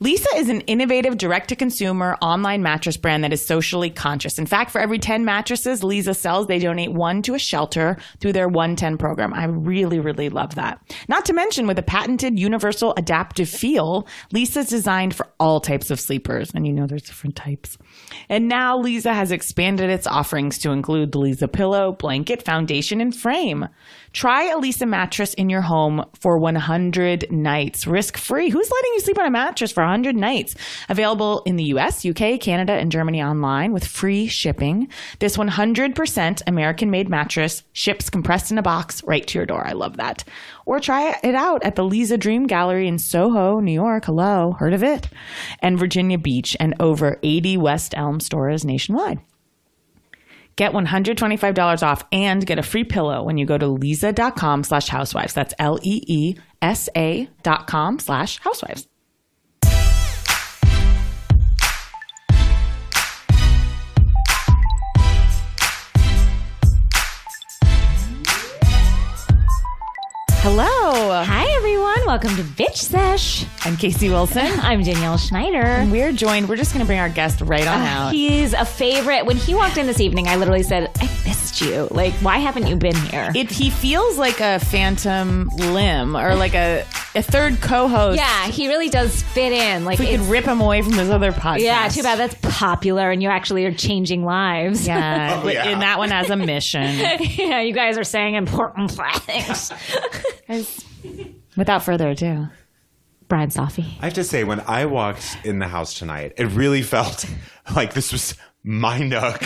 Leesa is an innovative direct-to-consumer online mattress brand that is socially conscious. In fact, for every 10 mattresses Leesa sells, they donate one to a shelter through their 110 program. I really, really love that. Not to mention, with a patented universal adaptive feel, Leesa's designed for all types of sleepers. And you know there's different types. And now Leesa has expanded its offerings to include the Leesa pillow, blanket, foundation, and frame. Try a Leesa mattress in your home for 100 nights, risk-free. Who's letting you sleep on a mattress for 100 nights? Available in the US, UK, Canada, and Germany online with free shipping. This 100% American-made mattress ships compressed in a box right to your door. I love that. Or try it out at the Leesa Dream Gallery in Soho, New York. Hello, heard of it? And Virginia Beach, and over 80 West Elm stores nationwide. Get $125 off and get a free pillow when you go to leesa.com/housewives. That's LEESA.com/housewives. Hello. Hi, everyone. Welcome to Bitch Sesh. I'm Casey Wilson. I'm Danielle Schneider. And we're just going to bring our guest right on out. He's a favorite. When he walked in this evening, I literally said, I missed you. Like, why haven't you been here? He feels like a phantom limb or like a third co-host. Yeah, he really does fit in. Like, if we could rip him away from his other podcast. Yeah, too bad that's popular and you actually are changing lives. Yeah, and that one has a mission. Yeah, you guys are saying important things. Without further ado, Bryan Safi. I have to say, when I walked in the house tonight, it really felt like this was my nook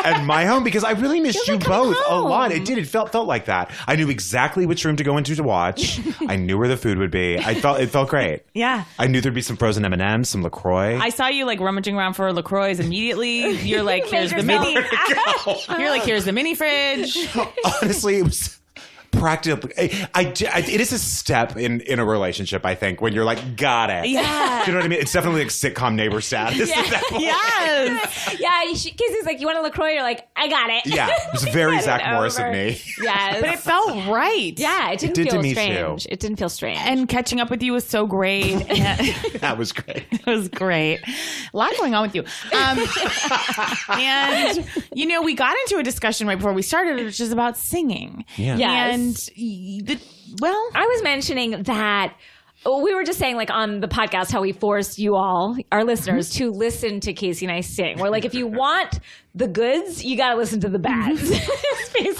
and my home, because I really missed you both a lot. It did. It felt like that. I knew exactly which room to go into to watch. I knew where the food would be. It felt great. Yeah. I knew there'd be some frozen M&Ms, some LaCroix. I saw you like rummaging around for LaCroix immediately. You're like, here's the mini. You're like, here's the mini fridge. Honestly, it was practically, it is a step in a relationship, I think, when you're like, got it. Yeah. Do you know what I mean? It's definitely like sitcom neighbor status. Yeah. At that point. Yes. Yeah, Casey's like, you want a LaCroix? You're like, I got it. Yeah, it was very Zach Morris of me. Yes. But it felt right. Yeah, it didn't feel strange. Too. It didn't feel strange. And catching up with you was so great. That was great. It was great. A lot going on with you. And, we got into a discussion right before we started, which is about singing. Yeah. Yes. And, I was mentioning that we were just saying, like, on the podcast, how we force you all, our listeners, to listen to Casey and I sing. We're like, if you want the goods, you got to listen to the bads. Basically. Yep.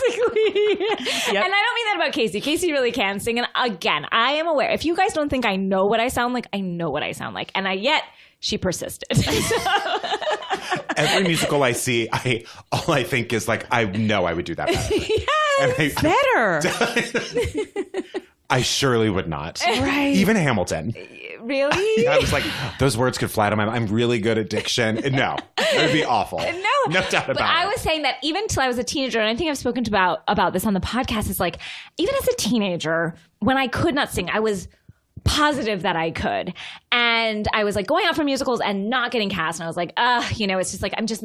And I don't mean that about Casey. Casey really can sing. And again, I am aware. If you guys don't think I know what I sound like, I know what I sound like. And yet she persisted. Every musical I see, all I think is like, I know I would do that better. Yes. Better. I surely would not. Right. Even Hamilton. Really? I was like, those words could fly to my mind. I'm really good at diction. No, it would be awful. No doubt about it. But I was saying that even until I was a teenager, and I think I've spoken about this on the podcast, is like, even as a teenager, when I could not sing, I was positive that I could. And I was like going out for musicals and not getting cast. And I was like, it's just like, I'm just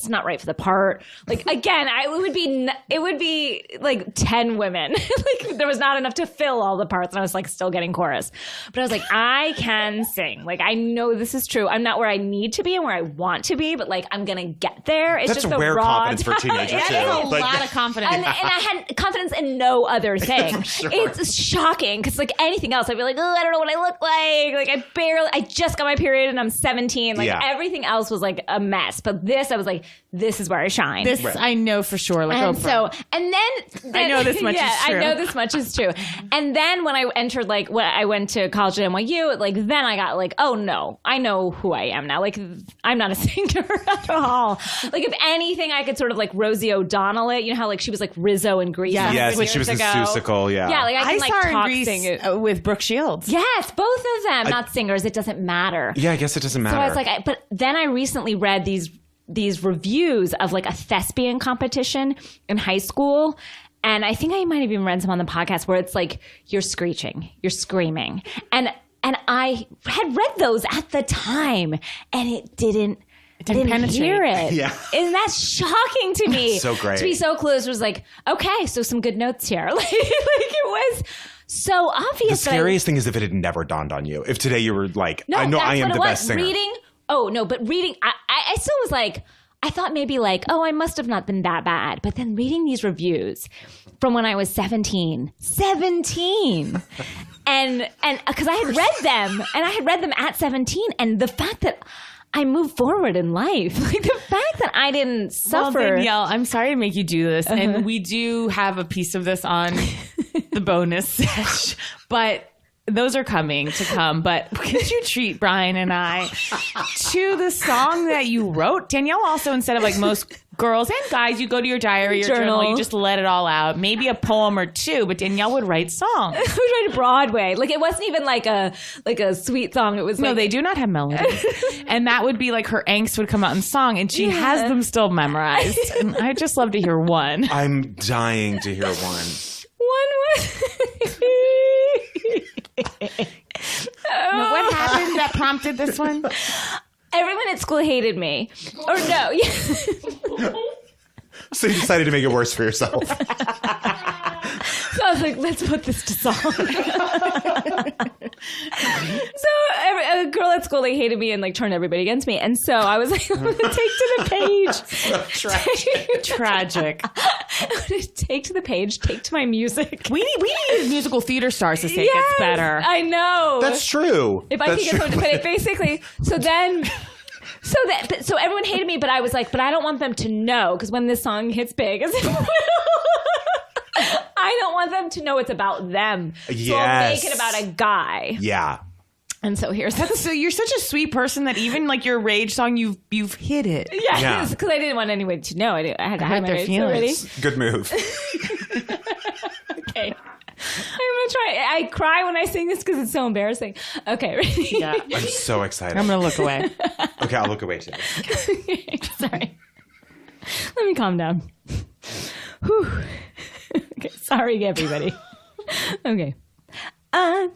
not right for the part. Like, again, it would be like 10 women. Like, there was not enough to fill all the parts. And I was like still getting chorus. But I was like, I can sing. Like, I know this is true. I'm not where I need to be and where I want to be, but like, I'm going to get there. It's That's just rare raw confidence for teenagers too. That's a lot of confidence. And I had confidence in no other thing. Sure. It's shocking because like anything else, I'd be like, I don't know what I look like. Like, I just got my period and I'm 17. Like, everything else was like a mess. But this, I was like, this is where I shine. This, right. I know for sure. Like, and then I know this much is true. I know this much is true. And then when I entered, like, when I went to college at NYU, like, then I got like, oh no, I know who I am now. Like, I'm not a singer at all. Like, if anything, I could sort of like Rosie O'Donnell it. You know how like she was like Rizzo in Grease. Yes, when she was in Seussical. Yeah. Yeah, like I can saw her talk in Grease sing with Brooke Shields. Yes, both of them. Not singers. It doesn't matter. Yeah, I guess it doesn't matter. So I was like, but then I recently read these reviews of like a thespian competition in high school. And I think I might have even read some on the podcast where it's like, you're screeching, you're screaming. And I had read those at the time and it didn't hear it. Yeah. And that's shocking to me. So great. To be so close was like, okay, so some good notes here. Like it was so obvious. The scariest thing is if it had never dawned on you. If today you were like, No, I know that's I am what the it was. best singer. Reading. Oh no, but reading. I still was like, I thought maybe like, oh, I must have not been that bad. But then reading these reviews from when I was 17, and because I had read them, and I had read them at 17, and the fact that I moved forward in life, like the fact that I didn't suffer. Well, Danielle, I'm sorry to make you do this, and we do have a piece of this on the bonus sesh, but those are coming to come. But could you treat Bryan and I to the song that you wrote? Danielle also, instead of like most girls and guys, you go to your diary or journal, you just let it all out. Maybe a poem or two, but Danielle would write songs. I would write Broadway. Like it wasn't even like a sweet song. It was No, like, they do not have melodies. And that would be like her angst would come out in song, and she has them still memorized. And I'd just love to hear one. I'm dying to hear one. Now, what happened that prompted this one? Everyone at school hated me. Or no. So you decided to make it worse for yourself. So I was like, let's put this to song. So a girl at school, they hated me and like turned everybody against me. And so I was like, I'm going to take to the page. Tragic. I'm going to take to the page, take to my music. We need musical theater stars to say it gets better. I know. That's true. If I could get someone to put it, basically. So everyone hated me, but I was like, but I don't want them to know, because when this song hits big, I don't want them to know it's about them. So I'll make it about a guy. Yeah. And so here's that. So you're such a sweet person that even like your rage song, you've hit it. Yeah, because I didn't want anyone to know. I had to hide my their rage feelings. already. Good move. Okay. I'm going to try. I cry when I sing this because it's so embarrassing. Okay, ready? Yeah. I'm so excited. I'm going to look away. Okay, I'll look away too. Sorry. Let me calm down. Whew. Okay, sorry, everybody. Okay. I'm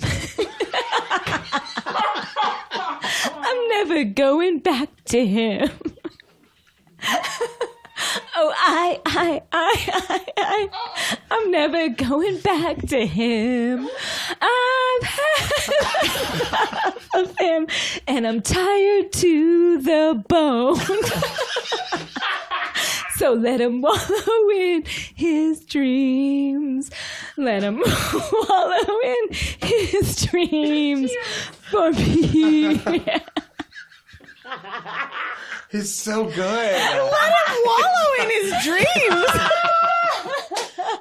never going back to him. Oh, I'm never going back to him. I've had enough of him, and I'm tired to the bone. So let him wallow in his dreams. Let him wallow in his dreams for me. He's so good. Let him wallow in his dreams.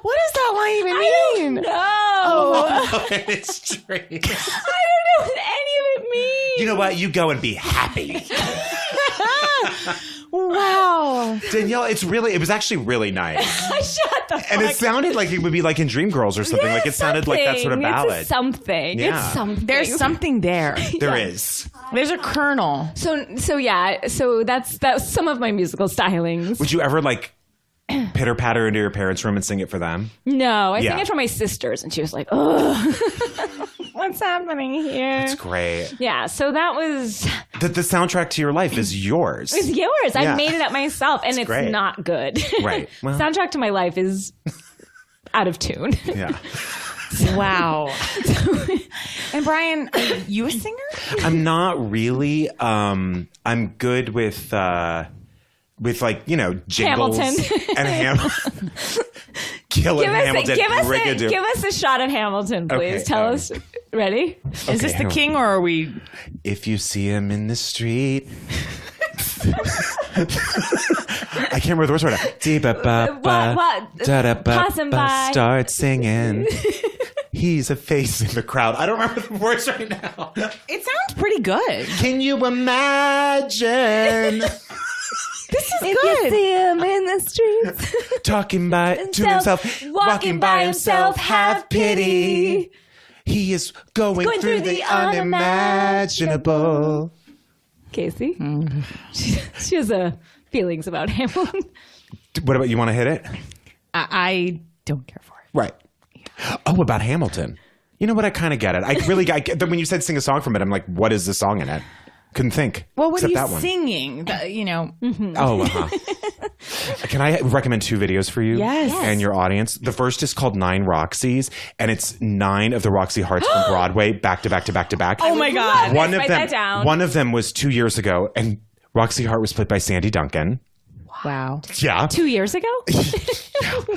What does that line even mean? No. It's strange. I don't know what any of it means. You know what? You go and be happy. Wow. Danielle, it was actually really nice. Shut the fuck And it sounded like it would be like in Dreamgirls or something. Like it sounded like that sort of ballad. It's something. Yeah. It's something. There's something there. There is. There's a kernel. So yeah. So that's some of my musical stylings. Would you ever like pitter patter into your parents' room and sing it for them? No, I Yeah. sang it for my sisters, and she was like, "Ugh, what's happening here?" It's great. Yeah. So that was The soundtrack to your life is yours. it's yours. Yeah. I made it up myself, and it's great. not good. Right. Well. Soundtrack to my life is out of tune. Yeah. Wow. And Bryan, are you a singer? I'm not really. I'm good with like, jingles Hamilton. and Hamilton. Kill it, Hamilton. Give us a shot of Hamilton, please. Okay, Tell us. Ready? Is this the king or are we? If you see him in the street. I can't remember the words right now. Passing by. Start singing. He's a face in the crowd. I don't remember the words right now. It sounds pretty good. Can you imagine? This is If good. you see him in the streets, Talking to himself, walking by himself, have pity. He is going through the unimaginable. Casey, she has feelings about Hamilton. What about you? Want to hit it? I don't care for it. Right. Oh, about Hamilton. You know what? I kind of get it. I get when you said sing a song from it, I'm like, what is the song in it? Couldn't think. Well, what are except you that one. singing? Oh, Can I recommend 2 videos for you? Yes. And your audience? The first is called 9 Roxys, and it's 9 of the Roxy Hearts from Broadway back to back to back to back. Oh my God. One of them was 2 years ago, and Roxy Hart was played by Sandy Duncan. Wow. Yeah. 2 years ago?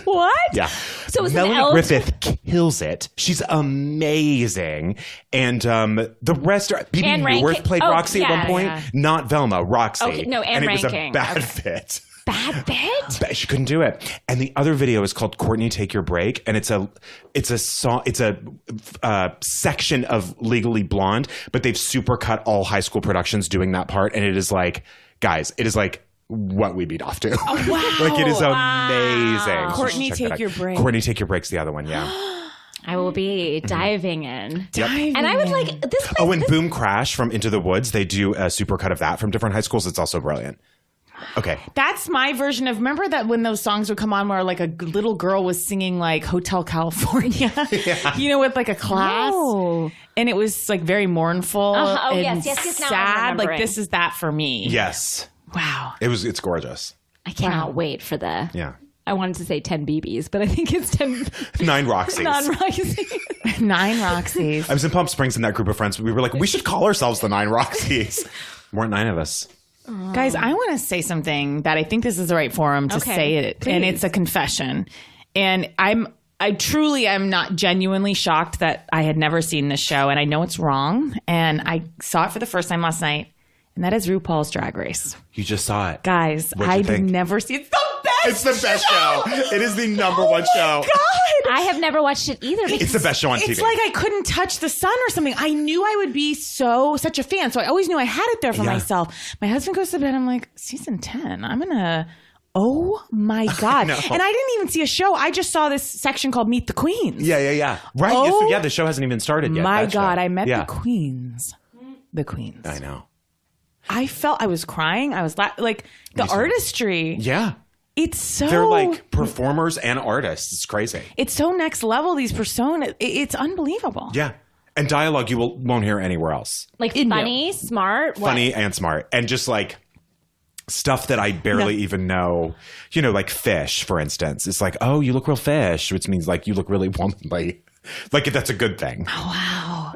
What? Yeah. So it was Melanie an L- Griffith kills it. She's amazing. And the rest are... Bebe Anne Neuwirth Rankin. played Oh, Roxy at one yeah, point. yeah. Not Velma, Roxy. Okay, no, Anne And it was a Rankin. bad fit. Bad bit? She couldn't do it. And the other video is called "Courtney, Take Your Break," and it's a song. It's a section of Legally Blonde, but they've supercut all high school productions doing that part, and it is like, guys, it is like what we beat off to. Oh, wow. Like it is amazing. So Courtney, check that Take out. Your Break. Courtney, Take Your Break's the other one. Yeah. I will be diving in. Diving And I would in. like this. Oh, and Boom Crash from Into the Woods. They do a supercut of that from different high schools. It's also brilliant. Okay. That's my version of, remember that when those songs would come on where like a little girl was singing like Hotel California, you know, with like a class. No. And it was like very mournful Uh-huh. Oh, and yes. Now I'm sad. Like remembering. this is that for me. Yes. Wow. It's gorgeous. I cannot wait for the. Yeah. I wanted to say 10 BBs, but I think it's 10 9 Roxys. non-rising. 9 Roxys. I was in Palm Springs in that group of friends. We were like, we should call ourselves the 9 Roxys. Weren't 9 of us. Guys, I want to say something that I think this is the right forum to Okay, say it. please. And it's a confession. And I truly am not genuinely shocked that I had never seen this show. And I know it's wrong. And I saw it for the first time last night. And that is RuPaul's Drag Race. You just saw it. Guys, What'd you I've think? never seen it. It's It's the best show. It is the number one show. God. I have never watched it either. It's the best show on TV. It's like I couldn't touch the sun or something. I knew I would be such a fan. So I always knew I had it there for Yeah. myself. My husband goes to bed. I'm like, season 10. I'm going to, oh my God. know. And I didn't even see a show. I just saw this section called Meet the Queens. Yeah. Right. Oh, yeah, the show hasn't even started yet. My that show. God. I met Yeah. the Queens. The Queens. I know. I felt I was crying. I was like the Me too. artistry. Yeah. It's so. They're like performers and artists. It's crazy. It's so next level, these personas. It's unbelievable. Yeah. And dialogue you won't hear anywhere else. Like funny, smart, what? Funny and smart. And just like stuff that I barely even know. You know, like fish, for instance. It's like, oh, you look real fish, which means like you look really womanly. Like that's a good thing. Wow.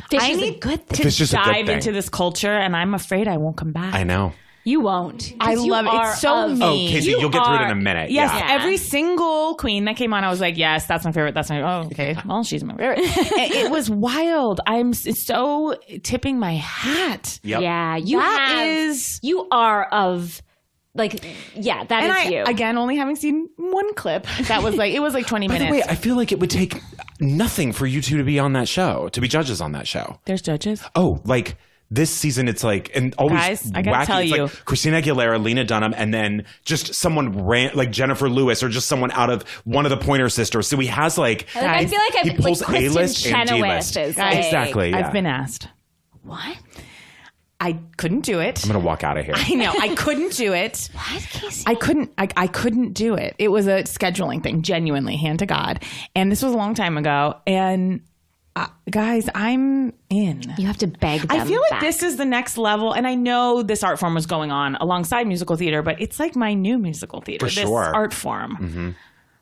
Fish I is a need good to thing. It's just a good dive thing. into this culture, and I'm afraid I won't come back. I know. You won't. I 'Cause you love it. are It's so of- mean. Oh, Casey, you'll get through it in are- a minute. Yes, Yeah. every single queen that came on, I was like, yes, that's my favorite. That's my, oh, okay. Well, she's my favorite. It was wild. I'm so tipping my hat. Yep. Yeah, you You are of, like, yeah, that And is I, you. again, only having seen one clip, that was like, it was like 20 By minutes. the way, I feel like it would take nothing for you two to be on that show, to be judges on that show. There's judges. Oh, like this season, it's like, and always Guys, I gotta wacky. tell It's you. like Christina Aguilera, Lena Dunham, and then just someone like Jennifer Lewis, or just someone out of one of the Pointer Sisters. So he has like, I feel like he pulls Kristen A-list and Chenoweth D-list. is like, Exactly. Yeah. I've been asked. What? I couldn't do it. I'm gonna walk out of here. I know. I couldn't do it. What, Casey? I couldn't do it. It was a scheduling thing, genuinely, hand to God. And this was a long time ago. And guys, I'm in. You have to beg them I feel like back. this is the next level. And I know this art form was going on alongside musical theater, but it's like my new musical theater. For this sure. art form.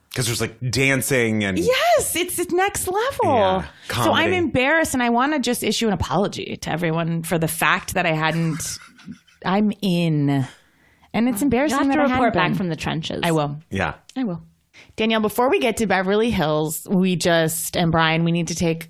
Because there's like dancing and Yes, it's next level. Yeah, so I'm comedy. embarrassed, and I want to just issue an apology to everyone for the fact that I hadn't. I'm in, and it's embarrassing You'll have that to I report hadn't back been. from the trenches. I will. yeah. I will. Danielle, before we get to Beverly Hills, and Bryan, we need to take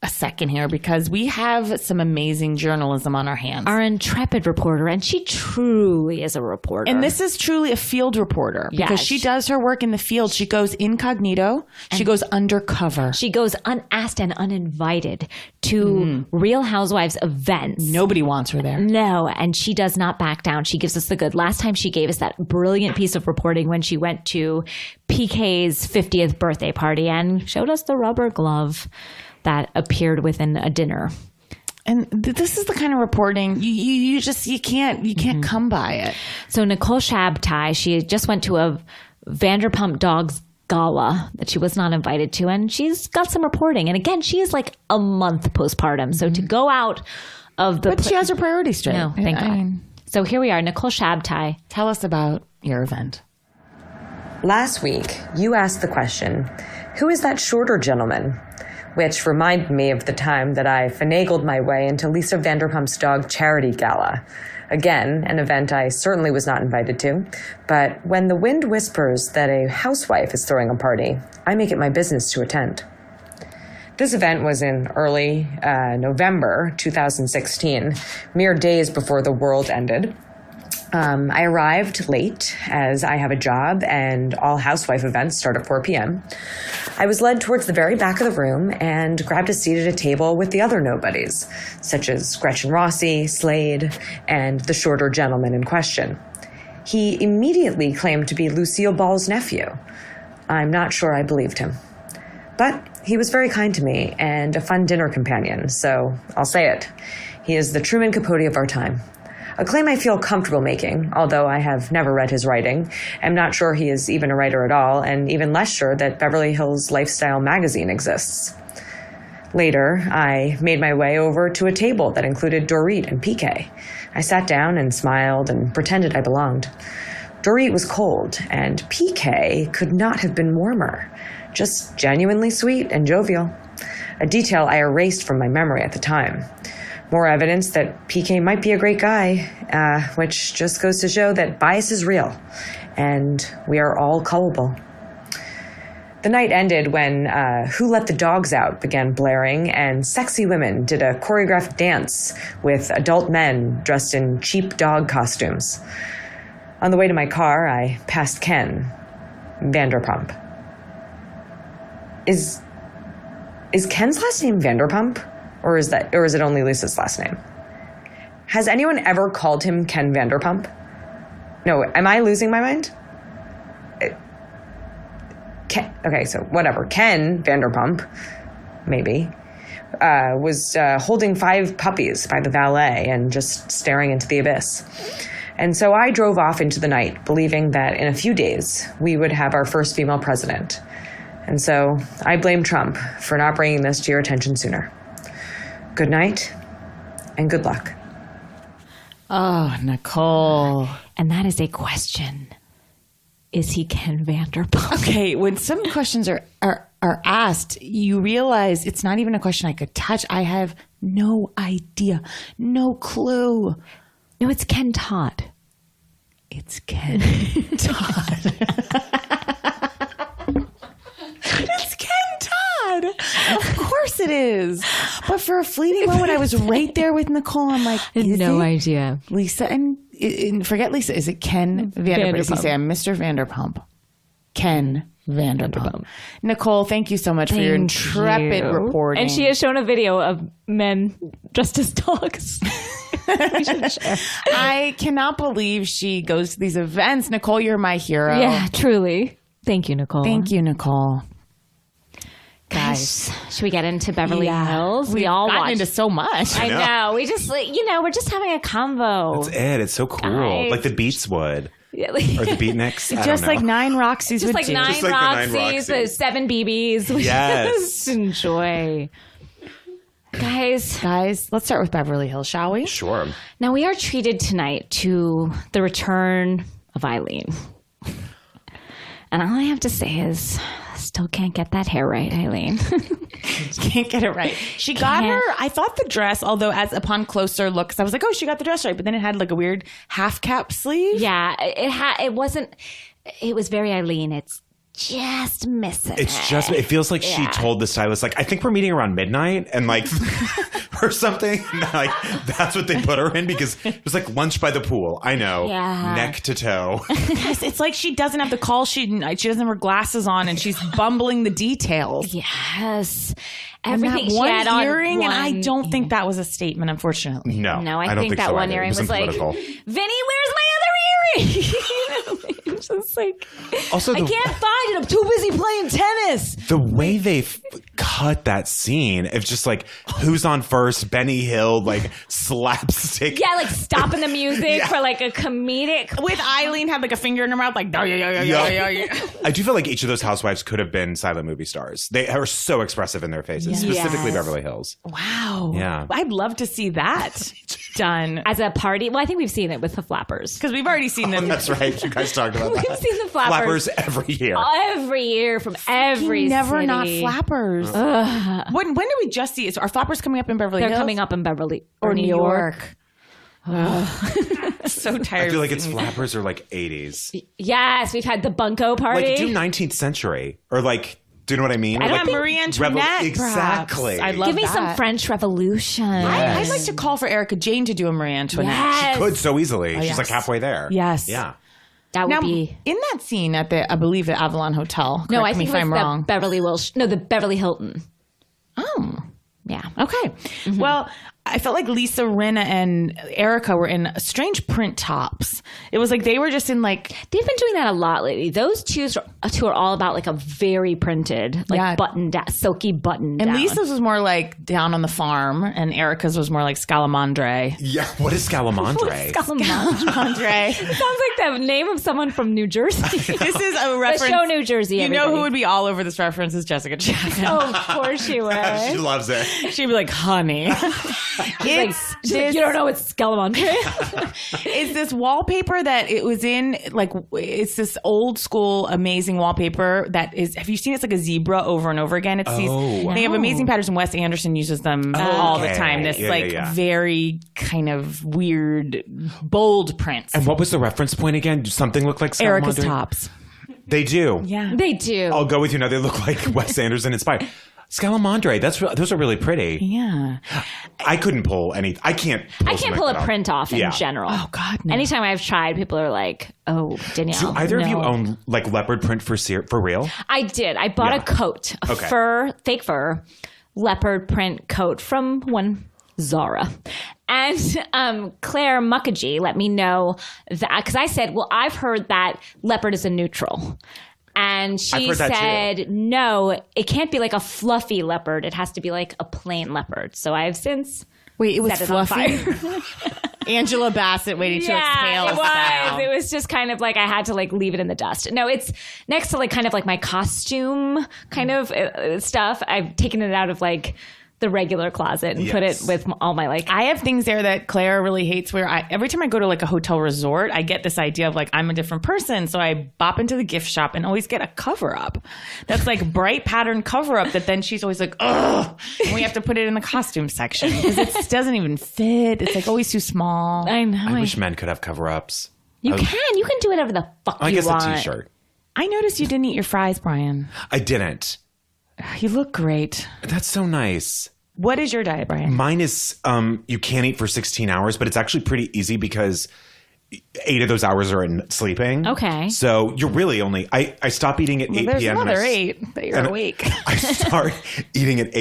a second here because we have some amazing journalism on our hands. Our intrepid reporter, and she truly is a reporter. And this is truly a field reporter because Yes. she does her work in the field. She goes incognito. She goes undercover. She goes unasked and uninvited to Real Housewives events. Nobody wants her there. No, and she does not back down. She gives us the good. Last time she gave us that brilliant piece of reporting when she went to PK's 50th birthday party and showed us the rubber glove that appeared within a dinner. And this is the kind of reporting you can't come by it. So Nicole Shabtai, she just went to a Vanderpump Dogs gala that she was not invited to, and she's got some reporting. And again, she is like a month postpartum. So to go out of the... But she has her priorities straight. No, thank I God. mean, So here we are, Nicole Shabtai. tell us about your event. Last week, you asked the question, who is that shorter gentleman? Which reminded me of the time that I finagled my way into Lisa Vanderpump's dog charity gala. Again, an event I certainly was not invited to. But when the wind whispers that a housewife is throwing a party, I make it my business to attend. This event was in early November 2016, mere days before the world ended. I arrived late as I have a job and all housewife events start at 4 p.m. I was led towards the very back of the room and grabbed a seat at a table with the other nobodies, such as Gretchen Rossi, Slade, and the shorter gentleman in question. He immediately claimed to be Lucille Ball's nephew. I'm not sure I believed him. But he was very kind to me and a fun dinner companion, so I'll say it. He is the Truman Capote of our time. A claim I feel comfortable making, although I have never read his writing, am not sure he is even a writer at all, and even less sure that Beverly Hills Lifestyle magazine exists. Later, I made my way over to a table that included Dorit and PK. I sat down and smiled and pretended I belonged. Dorit was cold, and PK could not have been warmer. Just genuinely sweet and jovial. A detail I erased from my memory at the time. More evidence that PK might be a great guy, which just goes to show that bias is real, and we are all culpable. The night ended when Who Let the Dogs Out began blaring, and sexy women did a choreographed dance with adult men dressed in cheap dog costumes. On the way to my car, I passed Ken Vanderpump. Is Ken's last name Vanderpump? Or is it only Lisa's last name? Has anyone ever called him Ken Vanderpump? No, am I losing my mind? Okay, so whatever. Ken Vanderpump, maybe, was holding 5 puppies by the valet and just staring into the abyss. And so I drove off into the night, believing that in a few days we would have our first female president. And so I blame Trump for not bringing this to your attention sooner. Good night, and good luck. Oh, Nicole. And that is a question. Is he Ken Vanderpump? Okay, when some questions are asked, you realize it's not even a question I could touch. I have no idea, no clue. No, it's Ken Todd. It's Ken Todd. It's Ken Todd. Of course it is. But for a fleeting moment, I was right there with Nicole. I'm like, no idea. Lisa and forget Lisa. Is it Ken Vanderpump? Does he say I'm Mr. Vanderpump? Ken Vanderpump. Nicole, thank you so much for your intrepid reporting. And she has shown a video of men dressed as dogs. I cannot believe she goes to these events. Nicole, you're my hero. Yeah, truly. Thank you, Nicole. Thank you, Nicole. Guys, should we get into Beverly Hills? We all gotten into so much. I know. We just, we're just having a convo. That's it. It's so cool. Guys. Like the Beats would. Yeah, Or the Beatniks. Just like 9 Roxy's just would like do. 9 Just like the 9 Roxy's, Roxys. 7 BBs. We Yes. just enjoy. Guys, let's start with Beverly Hills, shall we? Sure. now we are treated tonight to the return of Eileen. And all I have to say is, still can't get that hair right, Eileen. Can't get it right. She got her, I thought the dress, although as upon closer looks, I was like, oh, she got the dress right. But then it had like a weird half cap sleeve. Yeah, it was very Eileen. It's just missing. It feels like she told the stylist, like, I think we're meeting around midnight and like, or something. And, like, that's what they put her in because it was like lunch by the pool. I know. Yeah. Neck to toe. Guys, it's like she doesn't have the call sheet and she doesn't have her glasses on and she's bumbling the details. Yes. And Everything that she one had on earring, and I one- don't think that was a statement, unfortunately. No, I don't think that so one either. earring It was like, political. Vinny, where's my other earring? It's just like, Also, I can't find it. I'm too busy playing tennis. the way they cut that scene of just like who's on first, Benny Hill, like slapstick. Yeah, like stopping the music for like a comedic. With Eileen had like a finger in her mouth, like, yeah. I do feel like each of those housewives could have been silent movie stars. They are so expressive in their faces, specifically Yes. Beverly Hills. Wow. Yeah. I'd love to see that. Done. as a party. Well, I think we've seen it with the flappers. Because we've already seen them. That's right. You guys talked about that. We've seen the flappers every year. every year from every Never city. not flappers. When did we just see it? Are flappers coming up in Beverly They're Hills? coming up in Beverly Or New York. So tired. I feel like it's seeing that. flappers or like 80s. Yes, we've had the Bunko party. Like do 19th century or like, do you know what I mean? I Or don't like think Marie Antoinette. Exactly. Perhaps. I love Give me that. some French Revolution. I'd like to call for Erica Jane to do a Marie Antoinette. Yes. Could so easily. She's yes. like halfway there. Yes. Yeah. That would Now, be. in that scene at the, I believe, the Avalon Hotel. No, I correct me think if it was I'm the wrong. the Beverly Hilton. Oh, Yeah. okay. Well, I felt like Lisa Rinna and Erica were in strange print tops. It was like they were just in like They've been doing that a lot lately. Those two are all about like a very printed, like Yeah. button down, silky button and down. Lisa's was more like down on the farm, and Erica's was more like Scalamandre. Yeah. What is Scalamandre? Scalamandre. Sounds like the name of someone from New Jersey. This is a the reference. show New Jersey. You know who everybody. would be all over this reference is Jessica Chapman. Oh, of course she would. She loves it. She'd be like, honey. She's like, you don't know it's Scalamandre. Is this wallpaper that it was in, like, it's this old school amazing wallpaper that is, have you seen it's like a zebra over and over again? It's these, they have amazing patterns, and Wes Anderson uses them all the okay. time. This Yeah. very kind of weird, bold prints. And what was the reference point again? Something look like Scalamandre? Erica's tops. They do. Yeah. They do. I'll go with you now. They look like Wes Anderson inspired. Scalamandre. Those are really pretty. Yeah. I couldn't pull any. I can't. I can't pull a print off in Yeah. general. Oh, God, no. Anytime I've tried, people are like, "Oh, Danielle." Do either of you no. own like leopard print for real? I did. I bought Yeah. a coat, a Okay. fake fur, leopard print coat from one Zara. And Claire Mukherjee let me know that, because I said, well, I've heard that leopard is a neutral. And I've she heard that said, no, it can't be like a fluffy leopard. It has to be like a plain leopard. So I have since Wait, it was set it on fluffy? fire. Angela Bassett waiting to exhale. it was. style. It was just kind of like I had to like leave it in the dust. No, it's next to like kind of like my costume kind of stuff. I've taken it out of like the regular closet and put it Yes. with all my like. I have things there that Claire really hates where every time I go to like a hotel resort, I get this idea of like I'm a different person. So I bop into the gift shop and always get a cover up. That's like bright pattern cover up that then she's always like, ugh. And we have to put it in the costume section because it doesn't even fit. It's like always too small. I know. I wish men could have cover ups. You can do whatever the fuck I you guess want. a t-shirt. I noticed you didn't eat your fries, Brian. I didn't. You look great. That's so nice. What is your diet, Brian? Mine is you can't eat for 16 hours, but it's actually pretty easy because 8 of those hours are in sleeping. Okay. So you're really only I stop eating at 8 There's p.m. and another I, 8 that you're and awake. I stop eating at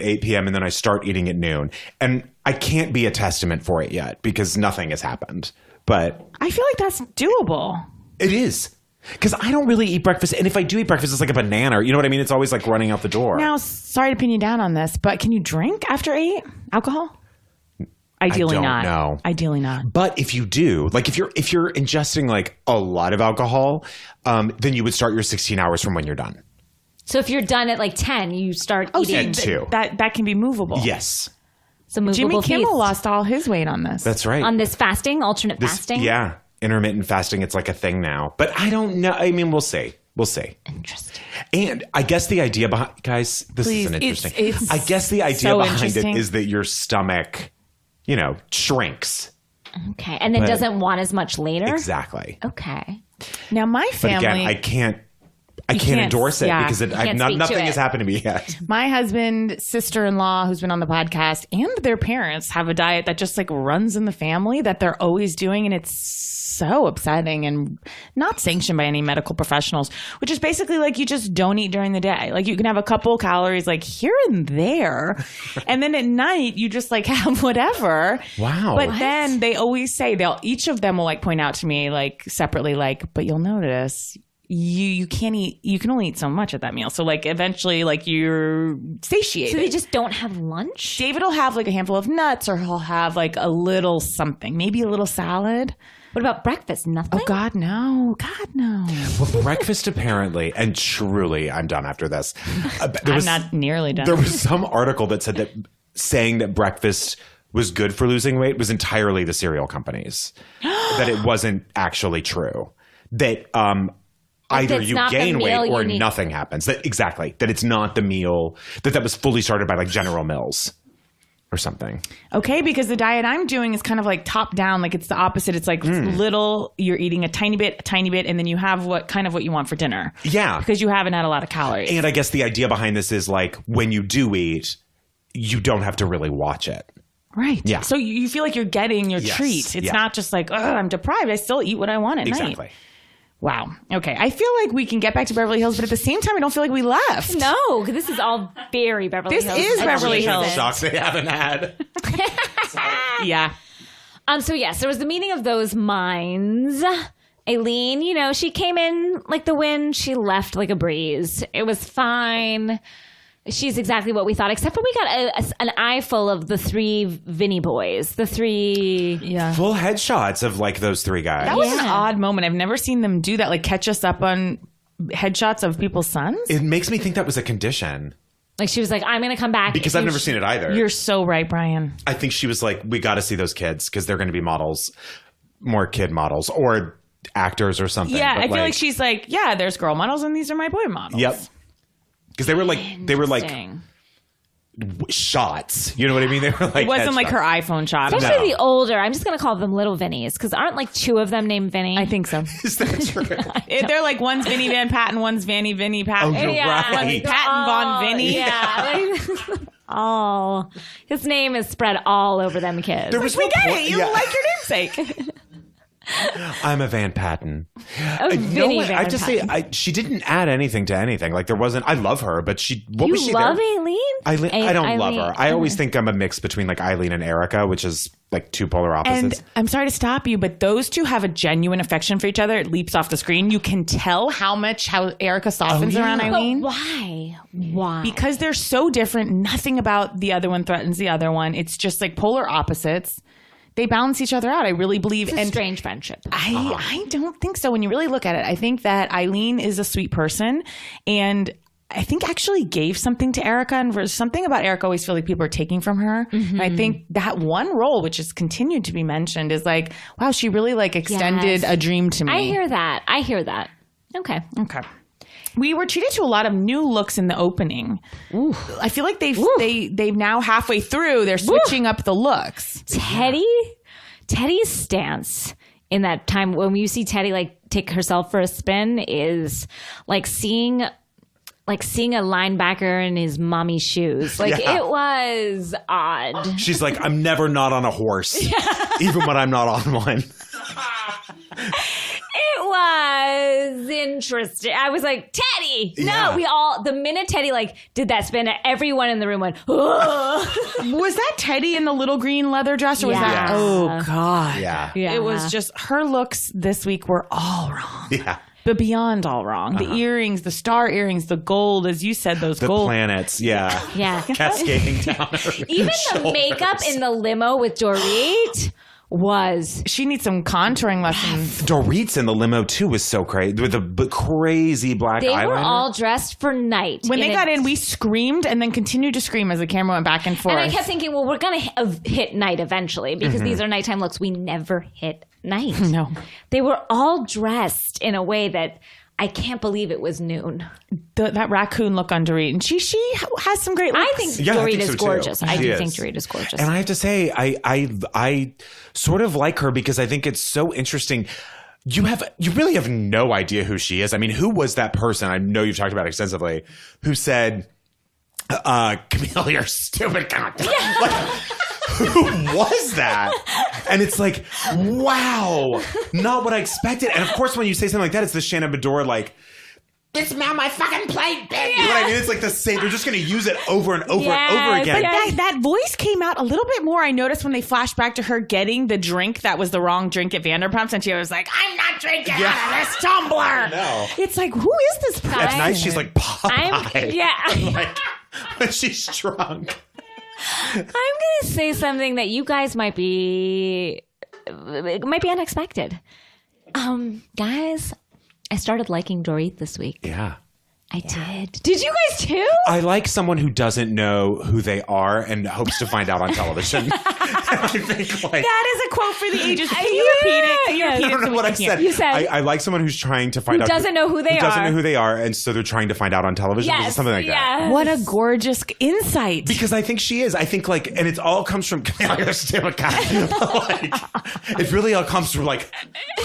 8 p.m. and then I start eating at noon. And I can't be a testament for it yet because nothing has happened. But I feel like that's doable. it is. Because I don't really eat breakfast. And if I do eat breakfast, it's like a banana. You know what I mean? It's always like running out the door. Now, sorry to pin you down on this, but can you drink after 8? Alcohol? Ideally don't not. know. Ideally not. But if you do, like if you're ingesting like a lot of alcohol, then you would start your 16 hours from when you're done. So if you're done at like 10, you start eating. At 2. That can be movable. Yes. Some Jimmy movable Kimmel feast. lost all his weight on this. That's right. On this fasting, alternate fasting. Yeah. Intermittent fasting. It's like a thing now. But I don't know. I mean, we'll see. We'll see. Interesting. And I guess the idea behind, guys, this Please, isn't interesting. it's I guess the idea so behind it interesting. is that your stomach, shrinks. Okay. And then But- doesn't want as much later? Exactly. Okay. Now, my But family, again, I can't can't- endorse it yeah. because can't speak to nothing it. has happened to me yet. my husband, sister-in-law, who's been on the podcast, and their parents have a diet that just like runs in the family that they're always doing. And it's so upsetting and not sanctioned by any medical professionals, which is basically like you just don't eat during the day. Like you can have a couple calories like here and there. And then at night you just like have whatever. Wow. But then they always say each of them will like point out to me like separately, like, but you'll notice you can't eat, you can only eat so much at that meal. So like eventually like you're satiated. So they just don't have lunch? David will have like a handful of nuts or he'll have like a little something, maybe a little salad. What about breakfast? Nothing? Oh God, no. God, no. Well, breakfast apparently, and truly, I'm done after this. I'm not nearly done. There was some article that said that saying that breakfast was good for losing weight was entirely the cereal companies. That it wasn't actually true. That either it's you not the gain weight meal or you need. nothing happens. That it's not the meal that was fully started by like General Mills or something. Okay, because the diet I'm doing is kind of like top down. Like it's the opposite. It's like little, you're eating a tiny bit, and then you have what you want for dinner. Yeah. Because you haven't had a lot of calories. And I guess the idea behind this is like when you do eat, you don't have to really watch it. Right. Yeah. So you feel like you're getting your treat. It's not just like, I'm deprived. I still eat what I want at night. Exactly. Wow. Okay. I feel like we can get back to Beverly Hills, but at the same time, I don't feel like we left. No, this is all very Beverly This Hills. is Beverly Hills. Shocks they haven't had. Yeah. So yes, there was the meeting of those minds. Aileen, she came in like the wind. She left like a breeze. It was fine. She's exactly what we thought, except for we got an eye full of the three Vinny boys. The three... Yeah. Full headshots of like those three guys. That was an odd moment. I've never seen them do that. Like catch us up on headshots of people's sons. It makes me think that was a condition. Like she was like, I'm going to come back. Because I've never seen it either. You're so right, Bryan. I think she was like, we got to see those kids because they're going to be models, more kid models or actors or something. Yeah, But I feel like she's like, yeah, there's girl models and these are my boy models. Yep. Because they were like shots. You know what I mean? They were like It wasn't like her headshots. iPhone shot. Especially the older. I'm just going to call them little Vinnies because aren't like two of them named Vinny? I think so. Is that true? They're like one's Vinny Van Patten, one's Vanny Vinny Patten. Oh, you're right. One's Patton Von Vinny. Yeah. His name is spread all over them kids. There was We no get point- it. You yeah. like your namesake. I'm a Van Patten. Vinny I Van just Patten. say she didn't add anything to anything. Like there wasn't. I love her, but what was she love there? Aileen? I don't love Eileen. her. I always think I'm a mix between like Eileen and Erica, which is like two polar opposites. And I'm sorry to stop you, but those two have a genuine affection for each other. It leaps off the screen. You can tell how Erica softens around But Eileen. why? Why? Because they're so different. Nothing about the other one threatens the other one. It's just like polar opposites. They balance each other out. I really believe. It's a strange friendship. I don't think so. When you really look at it, I think that Eileen is a sweet person, and I think actually gave something to Erica, and there's something about Erica I always feel like people are taking from her. And I think that one role, which has continued to be mentioned, is like, wow, she really like extended a dream to me. I hear that. Okay. Okay. We were treated to a lot of new looks in the opening. Ooh. I feel like they've now halfway through, they're switching up the looks. Teddy's stance in that time when you see Teddy like take herself for a spin is like seeing a linebacker in his mommy shoes. Like it was odd. She's like, I'm never not on a horse, even when I'm not on one. It was interesting. I was like, Teddy! Yeah. No, the minute Teddy like did that spin, everyone in the room went, ugh. Was that Teddy in the little green leather dress, or was that? Yes. Oh God! Yeah. It was just her looks this week were all wrong. Yeah. But beyond all wrong. The earrings, the star earrings, the gold, as you said, those The gold. planets, yeah. Cascading down her Even the shoulders. makeup in the limo with Dorit was... She needs some contouring lessons. Dorit's in the limo too was so crazy with the crazy black They eyeliner. were all dressed for night. When they got in, we screamed and then continued to scream as the camera went back and forth. And I kept thinking, well, we're going to hit night eventually because these are nighttime looks. We never hit night. No. They were all dressed in a way that I can't believe it was noon. That raccoon look on Dorit. And she has some great looks. I think Yeah, I Dorit think is so, too. gorgeous. I She do is. think Dorit is gorgeous. And I have to say, I sort of like her because I think it's so interesting. You really have no idea who she is. I mean, who was that person? I know you've talked about it extensively. Who said, "Camille, you're stupid." Like, who was that? And it's like, wow, not what I expected. And of course, when you say something like that, it's the Shannon Bedore like, "It's now my fucking plate, bitch." You know what I mean? It's like the same. They're just going to use it over and over and over again. But that voice came out a little bit more. I noticed when they flashed back to her getting the drink that was the wrong drink at Vanderpump's, and she was like, "I'm not drinking out of this tumbler." No. It's like, who is this person? At night, she's like Popeye. Like, when she's drunk. I'm going to say something that you guys might be unexpected. Guys, I started liking Dorit this week. Yeah. I did. Did you guys too? I like someone who doesn't know who they are and hopes to find out on television. I think like That is a quote for the ages. Can you repeat it? Can you repeat I it don't so know we what I can hear? said. You said- I like someone who's trying to find out doesn't know who they doesn't are. know who they are, and so they're trying to find out on television. Yes. Something like that. Yes. What a gorgeous insight. Because I think she is. I think like, and it all comes from. It really all comes from like,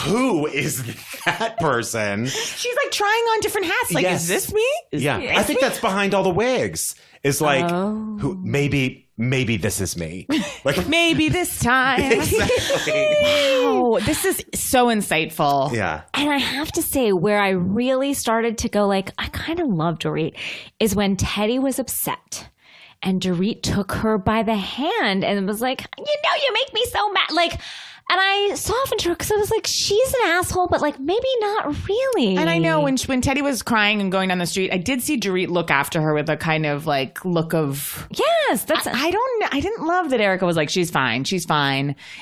who is that person? She's like trying on different hats. Like, Yes. is this me? Is Yeah, this I think me? that's behind all the wigs. Is like, who maybe this is me. Like Maybe this time. exactly. Wow, this is so insightful. Yeah. And I have to say, where I really started to go, like, I kind of love Dorit, is when Teddy was upset. And Dorit took her by the hand and was like, you make me so mad. Like, and I softened her because I was like, she's an asshole, but like maybe not really. And I know when Teddy was crying and going down the street, I did see Dorit look after her with a kind of like look of. Yes, that's. I don't know. I didn't love that Erica was like, she's fine.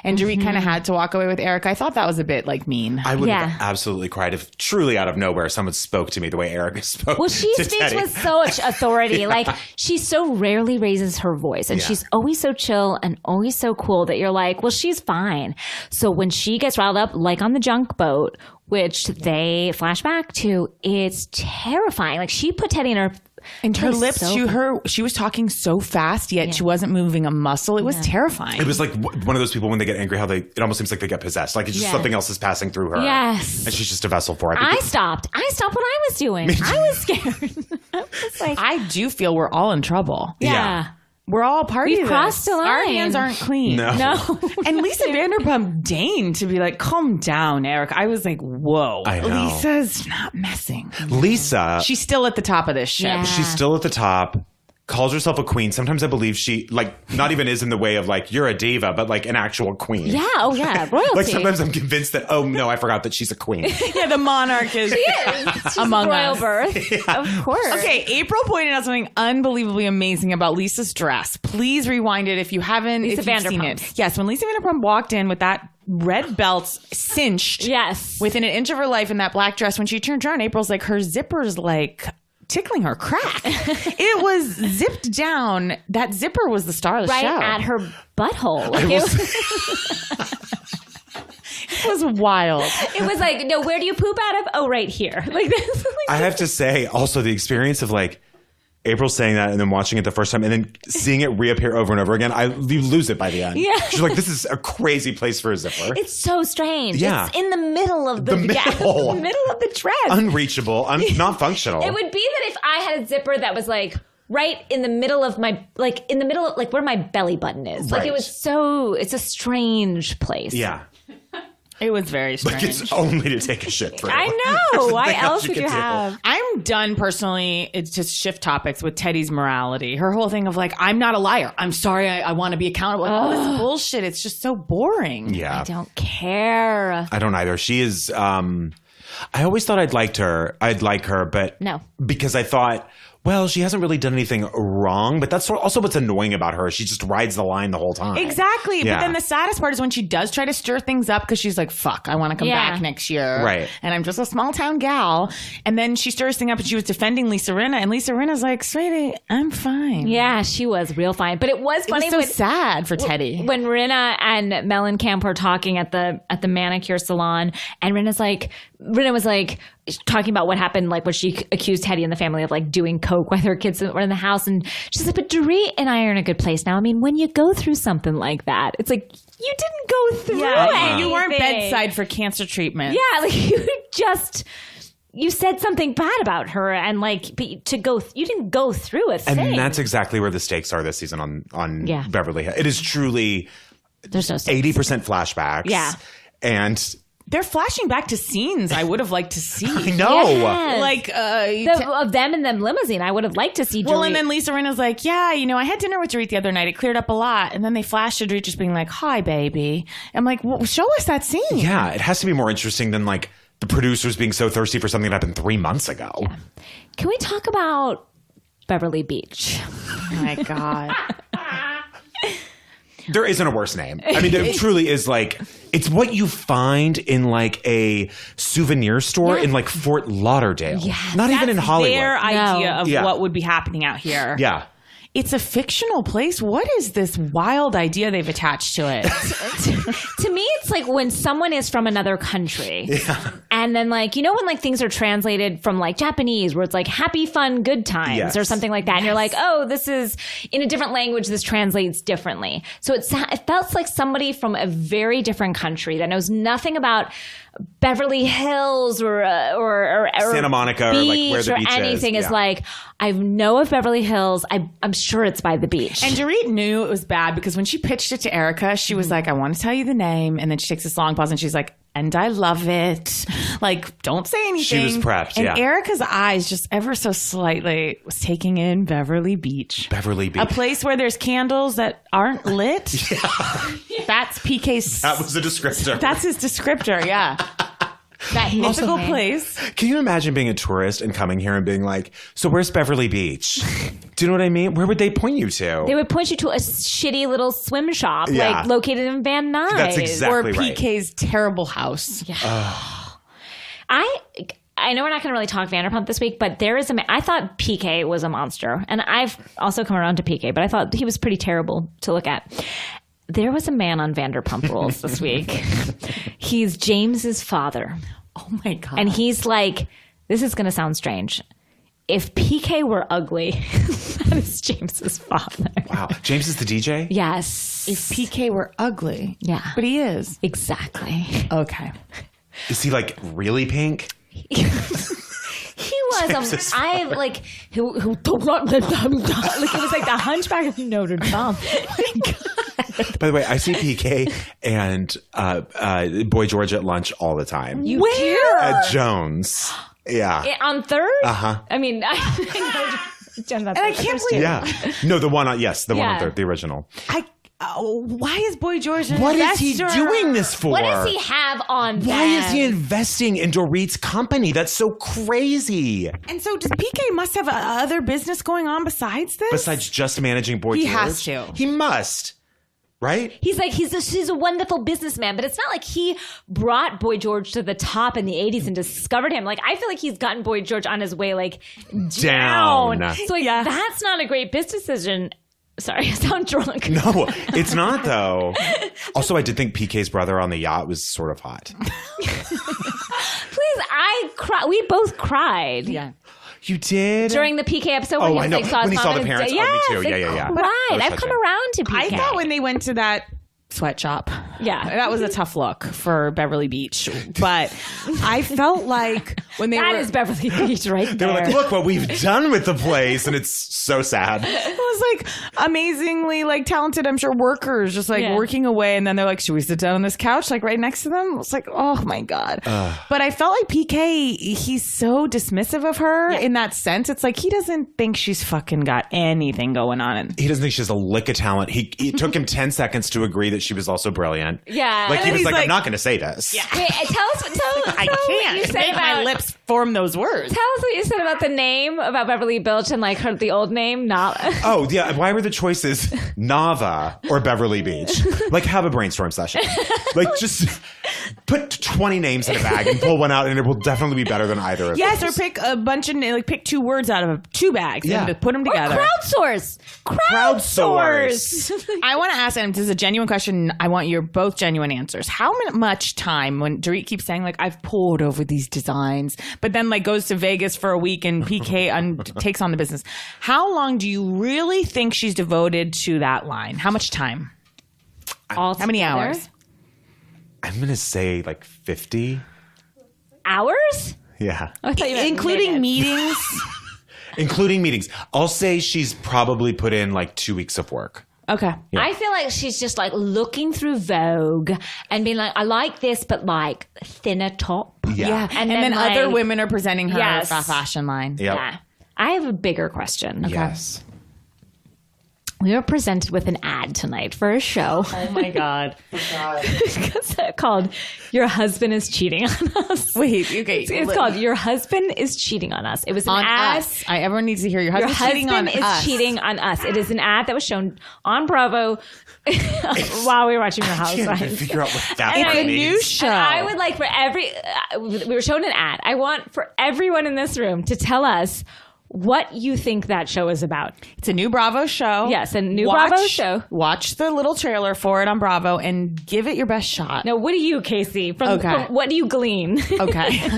And Dorit kind of had to walk away with Erica. I thought that was a bit like mean. I would Yeah. have absolutely cried if truly out of nowhere someone spoke to me the way Erica spoke. Well, she to speaks Teddy. with such authority. Like, she so rarely raises her voice. And Yeah. she's always so chill and always so cool that you're like, well, she's fine. So when she gets riled up, like on the junk boat, which they flash back to, it's terrifying. Like, she put Teddy in her... And her place lips, so she was talking so fast, yet she wasn't moving a muscle. It was terrifying. It was like one of those people when they get angry, how it almost seems like they get possessed. Like it's just Yeah. something else is passing through her. Yes. And she's just a vessel for it. I stopped what I was doing. I was scared. I was like, I do feel we're all in trouble. yeah. We're all part of We've crossed the Our line. hands aren't clean. No. No. And Lisa Vanderpump deigned to be like, calm down, Eric. I was like, whoa. I know. Lisa's not messing. Lisa, She's still at the top of this ship. Yeah. she's still at the top. Calls herself a queen. Sometimes I believe she not even is in the way of like you're a diva, but like an actual queen. Yeah. Oh, yeah. Royalty. Like sometimes I'm convinced that no, I forgot that she's a queen. Yeah, the monarch is She's among royal us. birth. Of course. Okay, April pointed out something unbelievably amazing about Lisa's dress. Please rewind it if you haven't. Lisa if you've seen Vanderpump. it. Yes, when Lisa Vanderpump walked in with that red belt cinched Yes. within an inch of her life in that black dress, when she turned around, April's like, her zipper's like tickling her crack. It was zipped down. That zipper was the star of the Right show. at her butthole. Like, It was wild. it was like, no, where do you poop out of? Oh, right here. Like this. I have to say also the experience of like April saying that and then watching it the first time and then seeing it reappear over and over again, you lose it by the end. Yeah. She's like, this is a crazy place for a zipper. It's so strange. Yeah. It's in the middle of the middle. the middle of the dress. Unreachable, not functional. It would be that if I had a zipper that was like right in the middle of my, like in the middle of like where my belly button is. Like Right. it was so, it's a strange place. Yeah. It was very strange. Like it's only to take a shit for. I know. Why nothing else else you would can you do. have? I'm done personally. It's just shift topics with Teddy's morality. Her whole thing of like, I'm not a liar. I'm sorry. I want to be accountable. Like, all this bullshit. It's just so boring. Yeah. I don't care. I don't either. She is. I always thought I'd like her, but No. because I thought, well, she hasn't really done anything wrong. But that's also what's annoying about her. She just rides the line the whole time. Exactly. Yeah. But then the saddest part is when she does try to stir things up because she's like, fuck, I want to come Yeah. back next year. Right. And I'm just a small town gal. And then she stirs things up and she was defending Lisa Rinna. And Lisa Rinna's like, sweetie, I'm fine. Yeah, she was real fine. But it was It funny was so sad for Teddy. when Rinna and Mellencamp were talking at the manicure salon, and Rinna was like talking about what happened, like when she accused Teddy and the family of like doing coke while their kids were in the house, and she's like, "But Dorit and I are in a good place now. I mean, when you go through something like that, it's like you didn't go through anything. You weren't bedside for cancer treatment. Yeah, like you said something bad about her, and like but you didn't go through a thing. And that's exactly where the stakes are this season on Yeah. Beverly Hills. It is truly There's no stakes. 80% flashbacks. Yeah. And They're flashing back to scenes I would have liked to see. I know. Yes. Like, Of them in them limousine, I would have liked to see. well, Dorit. and then Lisa Rinna's like, yeah, I had dinner with Dorit the other night. It cleared up a lot. And then they flashed to Dorit just being like, hi, baby. I'm like, well, show us that scene. Yeah, it has to be more interesting than like the producers being so thirsty for something that happened 3 months ago. Can we talk about Beverly Beach? Oh, my God. There isn't a worse name. I mean, it truly is like, it's what you find in like a souvenir store in like Fort Lauderdale. Yes. Not even in Hollywood. Their idea of Yeah. what would be happening out here. Yeah. it's a fictional place. What is this wild idea they've attached to it? To me, it's like when someone is from another country, and then like when like things are translated from like Japanese, where it's like happy, fun, good times or something like that, and you're like, oh, this is in a different language. This translates differently. So it felt like somebody from a very different country that knows nothing about Beverly Hills or Santa Monica or like where the beach anything is. is like, I know of Beverly Hills. I'm sure it's by the beach. And Dorit knew it was bad because when she pitched it to Erica, she was like, I want to tell you the name. And then she takes this long pause and she's like, and I love it. Like, don't say anything. She was prepped, and Erica's eyes just ever so slightly was taking in Beverly Beach. Beverly Beach. A place where there's candles that aren't lit. That's PK's. That was the descriptor. That's his descriptor, yeah. That mythical place. Can you imagine being a tourist and coming here and being like, so where's Beverly Beach? Do you know what I mean? Where would they point you to? They would point you to a shitty little swim shop, like located in Van Nuys. That's exactly or PK's terrible house. Yeah. I know we're not going to really talk Vanderpump this week, but there is I thought PK was a monster. And I've also come around to PK, but I thought he was pretty terrible to look at. There was a man on Vanderpump Rules this week. He's James's father. Oh my God. And he's like, this is going to sound strange. If PK were ugly, that is James's father. Wow. James is the DJ? Yes. If PK were ugly. Yeah. But he is. Exactly. Okay. Is he like really pink? He was I like who like it was like the Hunchback of Notre Dame. Oh my God. By the way, I see PK and Boy George at lunch all the time. Where? At Jones. Yeah. On Third? Uh-huh. I mean, I know Jen, And I can't believe Yeah. No, the one on one on Third, the original. Why is Boy George an What is investor? he doing this for? What does he have on Why them? is he investing in Dorit's company? That's so crazy. And so does PK must have other business going on besides this? Besides just managing Boy He George? has to. He must. Right? He's like, he's a wonderful businessman, but it's not like he brought Boy George to the top in the 80s and discovered him. Like, I feel like he's gotten Boy George on his way, like, down. So, like, that's not a great business decision. Sorry, I sound drunk. No, it's not, though. Also, I did think PK's brother on the yacht was sort of hot. Please, I cried. We both cried. Yeah. You did? During the PK episode when he was, I know. like, saw When his he saw mom the and parents. his dad. Oh, me too. Yes, Yeah. Right. I've come around to PK. I thought when they went to that sweatshop, that was a tough look for Beverly Beach. But I felt like when they That were... is Beverly Beach right there. They were like, look what we've done with the place. And it's so sad. It was like amazingly like talented, I'm sure, workers just like working away. And then they're like, should we sit down on this couch like right next to them? It's like, oh my God. But I felt like PK, he's so dismissive of her in that sense. It's like he doesn't think she's fucking got anything going on. He doesn't think she has a lick of talent. It took him 10 seconds to agree that she was also brilliant. Yeah. Like he was he's like, like- I'm not going to say this. Wait, tell us I what you can't said make my about lips form those words. Tell us what you said about the name, about Beverly Beach and like the old name, not. Oh, yeah. Why were the choices Nava or Beverly Beach? Like, have a brainstorm session. Like, just put 20 names in a bag and pull one out, and it will definitely be better than either of Yes, those. or pick a bunch of pick two words out of two bags and put them together. Crowdsource. I want to ask, and this is a genuine question. I want your both genuine answers. How much time, when Dorit keeps saying like I've poured over these designs, but then like goes to Vegas for a week and PK takes on the business? How long do you really think she's devoted to that line? How much time? How many hours? I'm going to say like 50. Hours? Yeah. I thought you meant Including minutes. meetings? Including meetings. I'll say she's probably put in like 2 weeks of work. Okay. Yeah. I feel like she's just like looking through Vogue and being like, I like this, but like thinner top. Yeah. And then like, other women are presenting her Yes. fashion line. Yep. Yeah. I have a bigger question. Yes. We were presented with an ad tonight for a show. Oh my God. It's called Your Husband is Cheating on Us. Wait, okay. It's called Your Husband is Cheating on Us. It was an On ad. us. Everyone needs to hear your Your husband's cheating on husband is us. cheating on us. It is an ad that was shown on Bravo while we were watching Real I can't even Housewives. figure out what that And word I- means. new show. And I would like for we were shown an ad. I want for everyone in this room to tell us what you think that show is about. It's a new Bravo show. Yes, a new Bravo show. Watch the little trailer for it on Bravo and give it your best shot. Now, what do you, Casey? From what do you glean? Okay.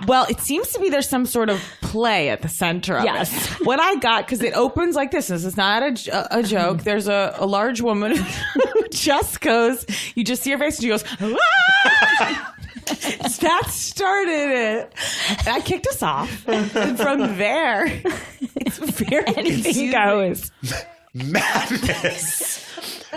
Well, it seems to be there's some sort of play at the center of it. What I got, because it opens like this. This is not a joke. There's a large woman who just goes, you just see her face and she goes, ah! That started it. And I kicked us off. And from there, it's very anything goes. Madness.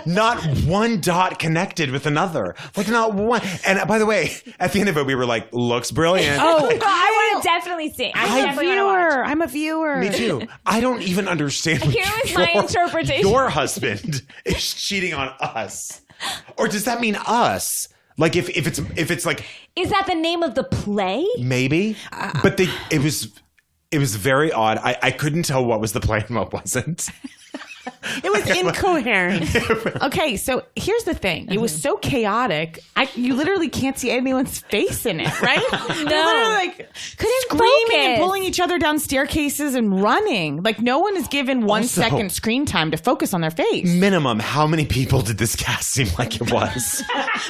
Not one dot connected with another. Like, not one. And by the way, at the end of it, we were like, looks brilliant. Oh, I want to definitely see. I'm a viewer. Me too. I don't even understand. Here was my interpretation. Your husband is cheating on us. Or does that mean us? Like if it's like, is that the name of the play? Maybe, but it was very odd. I couldn't tell what was the play and what wasn't. It was incoherent. Okay, so here's the thing. It was so chaotic. You literally can't see anyone's face in it, right? No. They're literally like screaming and pulling each other down staircases and running. Like no one is given 1 second screen time to focus on their face. Minimum, how many people did this cast seem like it was?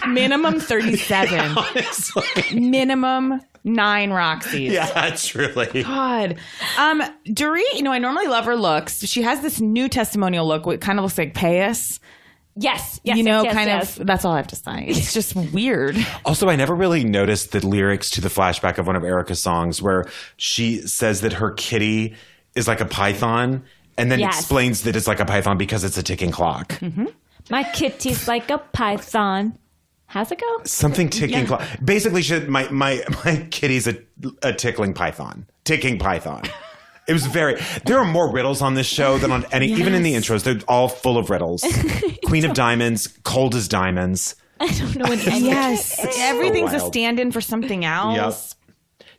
Minimum 37. Yeah, honestly. Minimum 9 Roxy's. Yeah, truly. God. Dorit, I normally love her looks. She has this new testimonial look. It kind of looks like Payas. Yes. That's all I have to say. It's just weird. Also, I never really noticed the lyrics to the flashback of one of Erica's songs where she says that her kitty is like a python and then explains that it's like a python because it's a ticking clock. Mm-hmm. My kitty's like a python. How's it go? Something ticking clock. Basically, my kitty's a tickling python. Ticking python. It was there are more riddles on this show than on any, even in the intros. They're all full of riddles. Queen of Diamonds, cold as diamonds. I don't know what Yes. Everything's a stand-in for something else. Yep.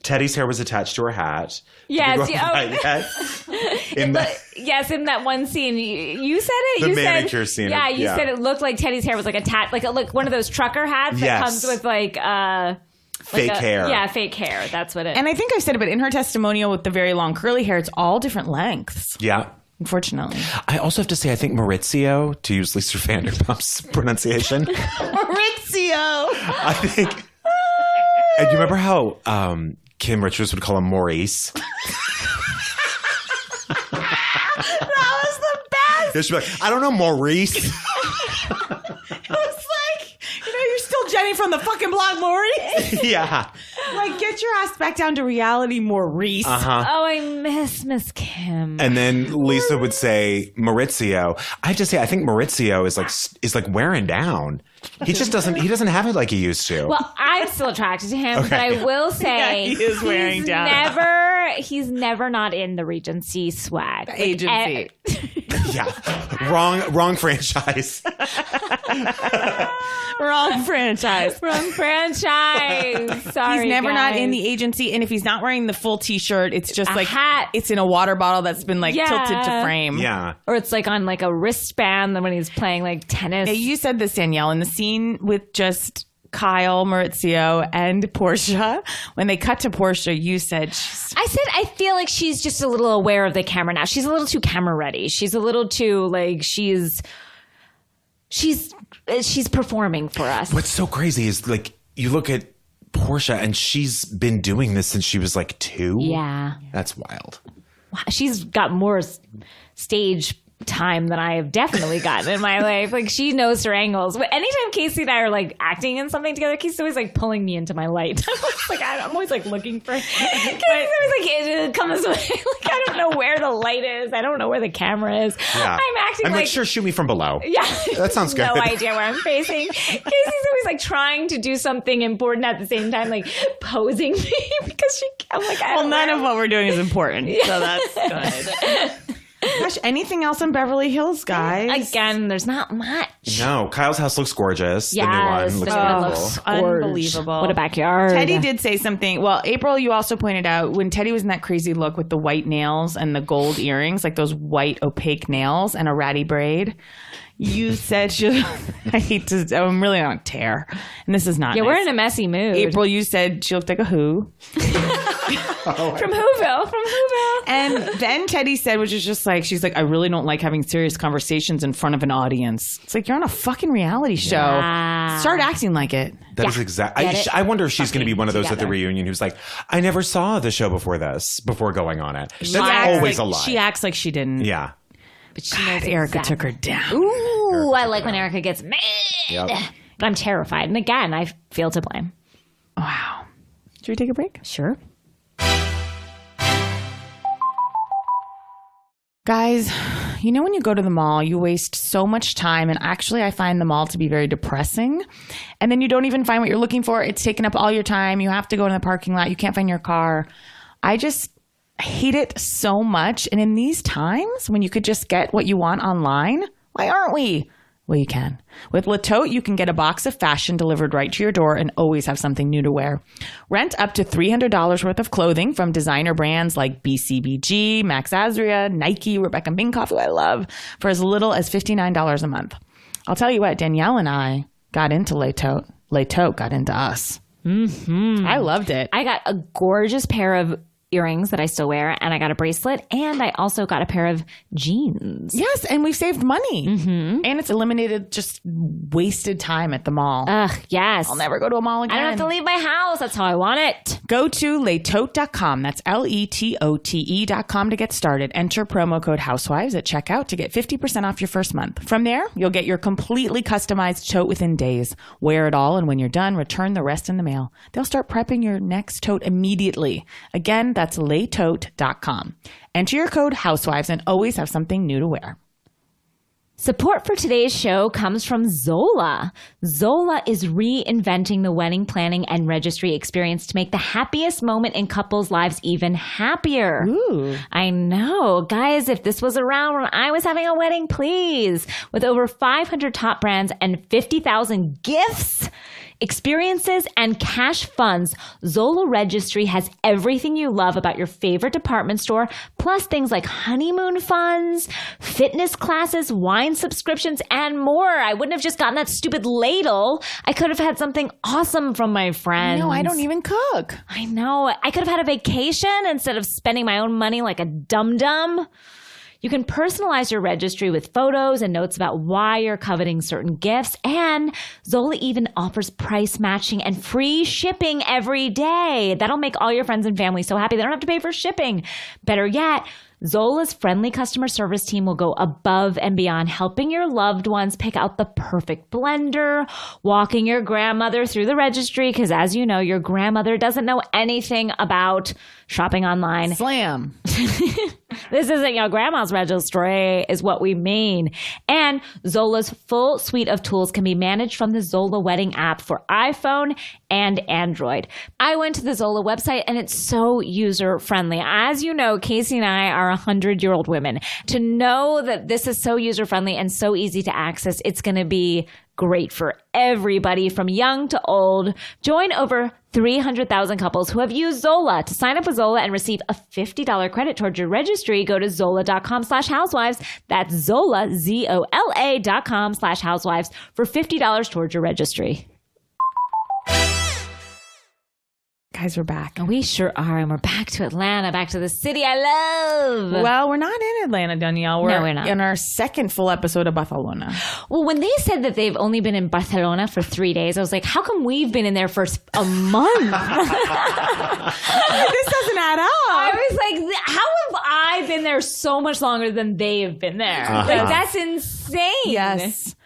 Teddy's hair was attached to her hat. Yes. In that one scene. You said it. The manicure scene. Yeah, you said it looked like Teddy's hair was like attached, like one of those trucker hats that comes with like fake hair. Yeah, fake hair. That's what it is. And I think I said it, but in her testimonial with the very long curly hair, it's all different lengths. Yeah. Unfortunately. I also have to say, I think Maurizio, to use Lisa Vanderpump's pronunciation. Maurizio. I think. And you remember how Kim Richards would call him Maurice? That was the best. Yeah, she'd be like, I don't know, Maurice. It was like, you're still Jenny from the fucking block, Maurice. Yeah. Like, get your ass back down to reality, Maurice. Uh-huh. Oh, I miss Kim. And then Lisa would say Maurizio. I have to say, I think Maurizio is like wearing down. He doesn't have it like he used to. Well, I'm still attracted to him, but I will say he is wearing down. He's never not in the Regency swag. Agency. Yeah. Wrong franchise. Wrong franchise. Wrong franchise. Sorry, he's never not guys. in the agency, and if he's not wearing the full T-shirt, it's just a like hat. It's in a water bottle that's been like tilted to frame. Yeah. Or it's like on like a wristband when he's playing like tennis. Yeah, you said this, Danielle, in the scene with just Kyle, Maurizio, and Portia. When they cut to Portia, you said... I said I feel like she's just a little aware of the camera now. She's a little too camera ready. She's a little too like she's performing for us. What's so crazy is like you look at Portia and she's been doing this since she was like 2. Yeah. That's wild. She's got more stage time than I have definitely gotten in my life. Like she knows her angles. But anytime Casey and I are like acting in something together, Casey's always like pulling me into my light. I'm always like looking for. Casey's always like, come this way. Like I don't know where the light is. I don't know where the camera is. Yeah. I'm like sure, shoot me from below. Yeah, that sounds good. No idea where I'm facing. Casey's always like trying to do something important at the same time, like posing me because I'm like, none of what we're doing is important, so that's good. Gosh, anything else in Beverly Hills, guys? Again, there's not much. No, Kyle's house looks gorgeous. Yes, the new one looks beautiful. Unbelievable. What a backyard. Teddy did say something. Well, April, you also pointed out when Teddy was in that crazy look with the white nails and the gold earrings, like those white opaque nails and a ratty braid. You said I'm really on a tear. And this is not Yeah, nice. we're in a messy mood. April, you said she looked like a who. From Whoville. And then Teddy said, which is just like, she's like, I really don't like having serious conversations in front of an audience. It's like, you're on a fucking reality show. Yeah. Start acting like it. That is exactly. I wonder if she's going to be one of those at the together. reunion who's like, I never saw the show before going on it. That's always a lie. She acts like she didn't. Yeah. But she God, knows Erica exactly. took her down. Ooh, I like when Erica gets mad. Yep. But I'm terrified. And again, I feel to blame. Wow. Should we take a break? Sure. Guys, you know when you go to the mall, you waste so much time, and actually I find the mall to be very depressing. And then you don't even find what you're looking for. It's taken up all your time. You have to go in the parking lot. You can't find your car. I just hate it so much. And in these times when you could just get what you want online, why aren't we? Well, you can. With Le Tote, you can get a box of fashion delivered right to your door and always have something new to wear. Rent up to $300 worth of clothing from designer brands like BCBG, Max Azria, Nike, Rebecca Minkoff, who I love, for as little as $59 a month. I'll tell you what, Danielle and I got into Le Tote. Le Tote got into us. Mm-hmm. I loved it. I got a gorgeous pair of earrings that I still wear, and I got a bracelet, and I also got a pair of jeans. Yes, and we've saved money. Mm-hmm. And it's eliminated just wasted time at the mall. Ugh, yes. I'll never go to a mall again. I don't have to leave my house. That's how I want it. Go to letote.com. That's LETOTE.com to get started. Enter promo code Housewives at checkout to get 50% off your first month. From there, you'll get your completely customized tote within days. Wear it all, and when you're done, return the rest in the mail. They'll start prepping your next tote immediately. Again, that's letote.com. Enter your code Housewives and always have something new to wear. Support for today's show comes from Zola. Zola is reinventing the wedding planning and registry experience to make the happiest moment in couples' lives even happier. Ooh. I know. Guys, if this was around when I was having a wedding, please. With over 500 top brands and 50,000 gifts, experiences, and cash funds, Zola Registry has everything you love about your favorite department store, plus things like honeymoon funds, fitness classes, wine subscriptions, and more. I wouldn't have just gotten that stupid ladle. I could have had something awesome from my friends. No, I don't even cook. I know. I could have had a vacation instead of spending my own money like a dum-dum. You can personalize your registry with photos and notes about why you're coveting certain gifts. And Zola even offers price matching and free shipping every day. That'll make all your friends and family so happy they don't have to pay for shipping. Better yet, Zola's friendly customer service team will go above and beyond, helping your loved ones pick out the perfect blender, walking your grandmother through the registry, because as you know, your grandmother doesn't know anything about shopping online. Slam. This isn't your grandma's registry, is what we mean. And Zola's full suite of tools can be managed from the Zola Wedding app for iPhone and Android. I went to the Zola website and it's so user-friendly. As you know, Casey and I are 100-year-old women. To know that this is so user-friendly and so easy to access, it's going to be great for everybody from young to old. Join over 300,000 couples who have used Zola. To sign up with Zola and receive a $50 credit towards your registry, go to zola.com/housewives. That's Zola, ZOLA.com/housewives for $50 towards your registry. Guys, we're back. We sure are. And we're back to Atlanta, back to the city I love. Well, we're not in Atlanta, Danielle. We're not. In our second full episode of Barcelona. Well, when they said that they've only been in Barcelona for 3 days, I was like, how come we've been in there for a month? This doesn't add up. I was like, how have I been there so much longer than they have been there? Like, that's insane. Yes.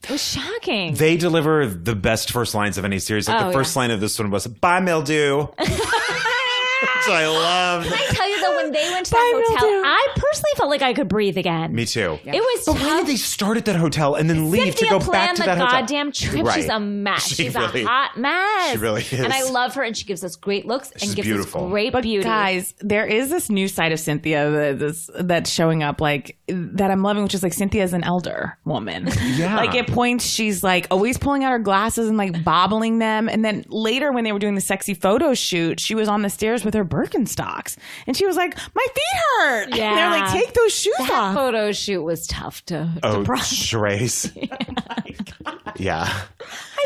It was shocking. They deliver the best first lines of any series. Like the first line of this one was, "Bye, mildew." Which I loved. Can I tell you, though, when they went to that hotel, I personally felt like I could breathe again. Me too. Yeah. It was But tough. why did they start at that hotel and then leave Cynthia to go back to that planned the hotel? goddamn trip. Right. She's a mess. She's a hot mess. She really is. And I love her, and she gives us great looks and She's gives beautiful. us great But beauty. guys, there is this new side of Cynthia that's showing up, like, that I'm loving, which is like Cynthia's an elder woman. Yeah. Like at points she's like always pulling out her glasses and like bobbling them. And then later when they were doing the sexy photo shoot, she was on the stairs with her Birkenstocks. And she was like, like, my feet hurt. Yeah. And they're like, take those shoes That off. photo shoot was tough to Sheree's. Yeah.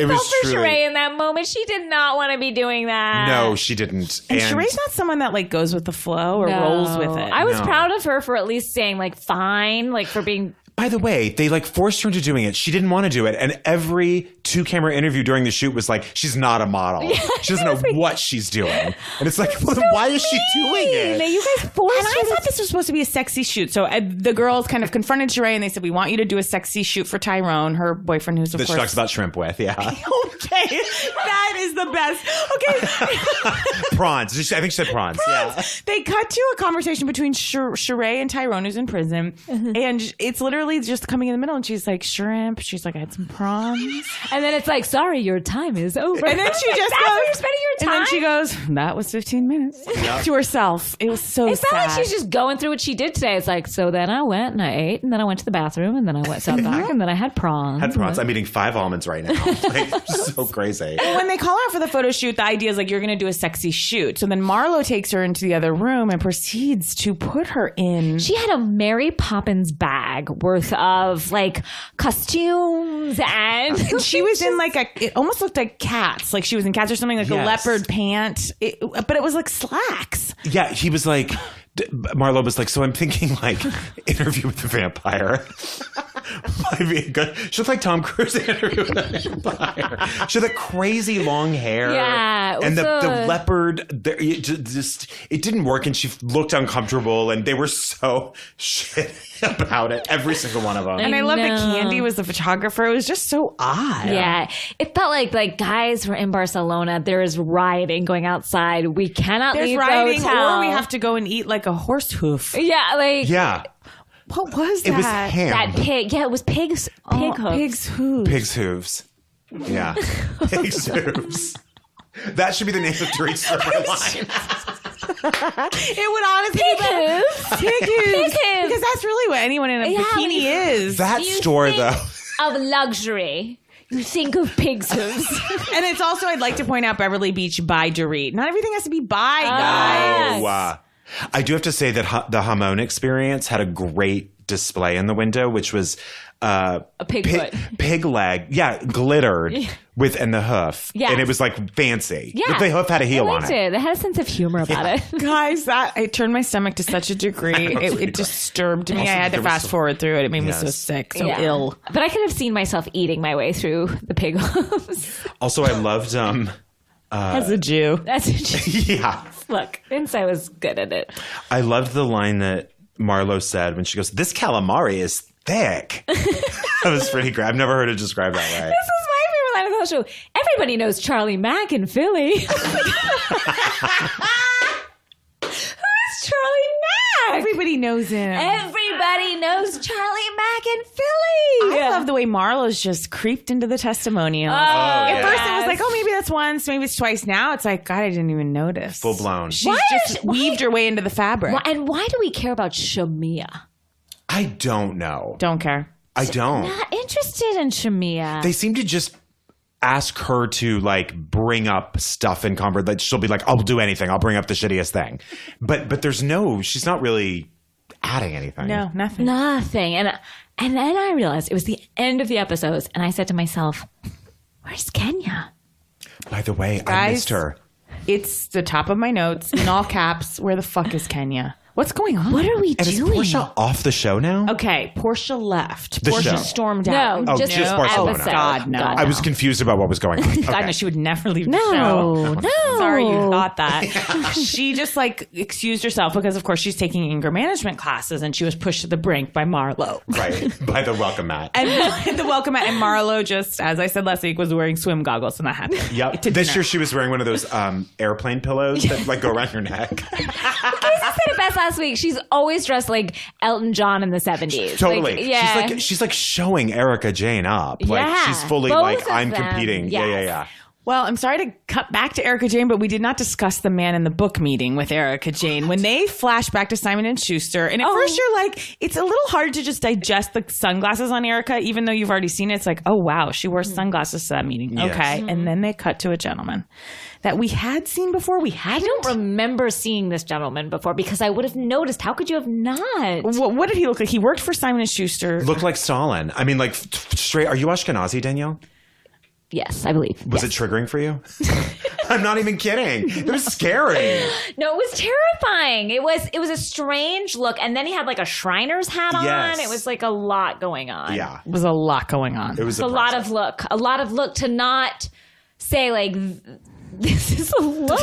I felt for Sheree in that moment. She did not want to be doing that. No, she didn't. And Sheree's not someone that like goes with the flow or rolls with it. I was proud of her for at least saying like fine, like for being. By the way, they like forced her into doing it. She didn't want to do it. And every 2-camera interview during the shoot was like, she's not a model. Yeah, she doesn't know what she's doing. And it's like, well, then why is she doing it? You guys forced And I thought this was supposed to be a sexy shoot. So the girls kind of confronted Sheree and they said, we want you to do a sexy shoot for Tyrone, her boyfriend, who's of that course. she talks about shrimp with, yeah. Okay. That is the best. Okay. Prawns. I think she said prawns. Yeah. They cut to a conversation between Sheree and Tyrone, who's in prison. And it's literally just coming in the middle. And she's like, shrimp. She's like, I had some prawns. And then it's like, sorry, your time is over. And then she just That's goes, where you're spending your time? And then she goes, that was 15 minutes to herself. It was so It sad. felt like she's just going through what she did today. It's like, so then I went and I ate and then I went to the bathroom and then I sat back and then I had prawns. I'm eating 5 almonds right now. Like, so crazy. Well, when they call her out for the photo shoot, the idea is like, you're going to do a sexy shoot. So then Marlo takes her into the other room and proceeds to put her in. She had a Mary Poppins bag worth of like costumes and she was in like it almost looked like Cats. Like she was in Cats or something, like a leopard pant. But it was like slacks. Yeah, he was like, Marlo was like, so I'm thinking like Interview with the Vampire. Might be good. She looked like Tom Cruise in Interview with the Vampire. She had that crazy long hair. Yeah. And the leopard, it didn't work and she looked uncomfortable and they were so shit about it. Every single one of them. And I love that Candy was the photographer. It was just so odd. Yeah. It felt like guys were in Barcelona. There is rioting going outside. We cannot There's leave rioting, the hotel. or we have to go and eat like a horse hoof. Yeah, like Yeah. What was that? It was ham. that pig. Yeah, it was pigs. Pig hooves. Pig's hooves. Pig's hooves. Yeah. Pig's hooves. That should be the name of Dorit's stripper line. It would honestly be better. Pig hooves. Because that's really what anyone in a bikini is. That store, though. Of luxury. You think of pig's hooves. And it's also, I'd like to point out, Beverly Beach by Dorit. Not everything has to be by, guys. Oh, I do have to say that the Hamon experience had a great display in the window, which was A pig foot. pig leg, glittered and the hoof, and it was like fancy. Yeah, the hoof had a heel on it. It had a sense of humor about it. Guys, it turned my stomach to such a degree. It disturbed me. I had to fast forward through it. It made me so sick, so ill. But I could have seen myself eating my way through the pig hooves. Also, I loved as a Jew. That's yeah. Look, Inside was good at it. I loved the line that Marlo said when she goes, "This calamari is thick." That was pretty great. I've never heard it described that way. This is my favorite line of the whole show. Everybody knows Charlie Mack in Philly. Who's Charlie Mack? Everybody knows him. Everybody knows Charlie Mack in Philly. I love the way Marlo's just creeped into the testimonial. At first it was like, maybe that's once, maybe it's twice. Now it's like, God, I didn't even notice. Full blown. She's just weaved her way into the fabric. And why do we care about Shamia? I don't know. Don't care. I don't. Not interested in Shamia. They seem to just ask her to like bring up stuff in conversation. That she'll be like, "I'll do anything. I'll bring up the shittiest thing." But she's not really adding anything. No, nothing. Nothing. And then I realized it was the end of the episodes, and I said to myself, "Where's Kenya?" By the way, I Guys, missed her. It's the top of my notes in all caps. Where the fuck is Kenya? What's going on? What are we And is doing? Portia off the show now? Okay, Portia left. The Portia show. stormed out. No, just Barcelona. episode. God, no. I was confused about what was going on. God, Okay. no, she would never leave the No, show. no. Sorry you thought that. She just like excused herself because, of course, she's taking anger management classes and she was pushed to the brink by Marlo. Right, by the welcome mat. And the welcome mat, and Marlo just, as I said last week, was wearing swim goggles and that happened. Yep. This year she was wearing one of those airplane pillows that like go around your neck. Casey said it best last week. She's always dressed like Elton John in the 70s. Totally. Like, yeah. She's like showing Erica Jane up. Like Yeah. she's fully Both like, of I'm them. competing. Yes. Yeah. Well, I'm sorry to cut back to Erica Jane, but we did not discuss the man in the book meeting with Erica Jane. When they flash back to Simon and Schuster, and at first you're like, it's a little hard to just digest the sunglasses on Erica, even though you've already seen it. It's like, oh, wow, she wore sunglasses to that meeting. Yes. Okay. Mm-hmm. And then they cut to a gentleman that we had seen before. I don't remember seeing this gentleman before because I would have noticed. How could you have not? What did he look like? He worked for Simon and Schuster. Looked like Stalin. I mean, like, straight. Are you Ashkenazi, Danielle? Yes, I believe. Was it triggering for you? I'm not even kidding. It was scary. No, it was terrifying. It was a strange look. And then he had like a Shriner's hat on. Yes. It was like a lot going on. Yeah. It was a lot going on. It was a lot of look. A lot of look to not say like, this is a look.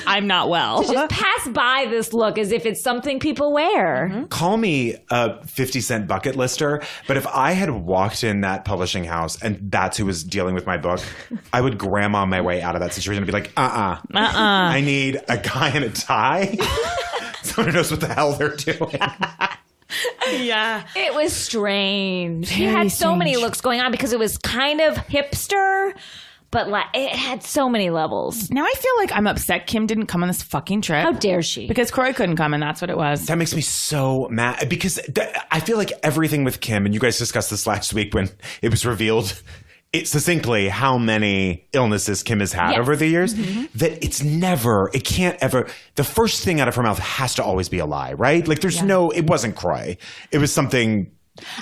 I'm not well. To just pass by this look as if it's something people wear. Mm-hmm. Call me a 50-cent bucket lister, but if I had walked in that publishing house and that's who was dealing with my book, I would grandma my way out of that situation and be like, I need a guy in a tie. Someone who knows what the hell they're doing. Yeah. It was strange. He Very had so many strange. looks going on because it was kind of hipster, but like it had so many levels. Now I feel like I'm upset Kim didn't come on this fucking trip. How dare she? Because Croy couldn't come, and that's what it was. That makes me so mad because I feel like everything with Kim, and you guys discussed this last week when it was revealed succinctly how many illnesses Kim has had over the years, that it can't ever, the first thing out of her mouth has to always be a lie, right? Like it wasn't Croy. It was something.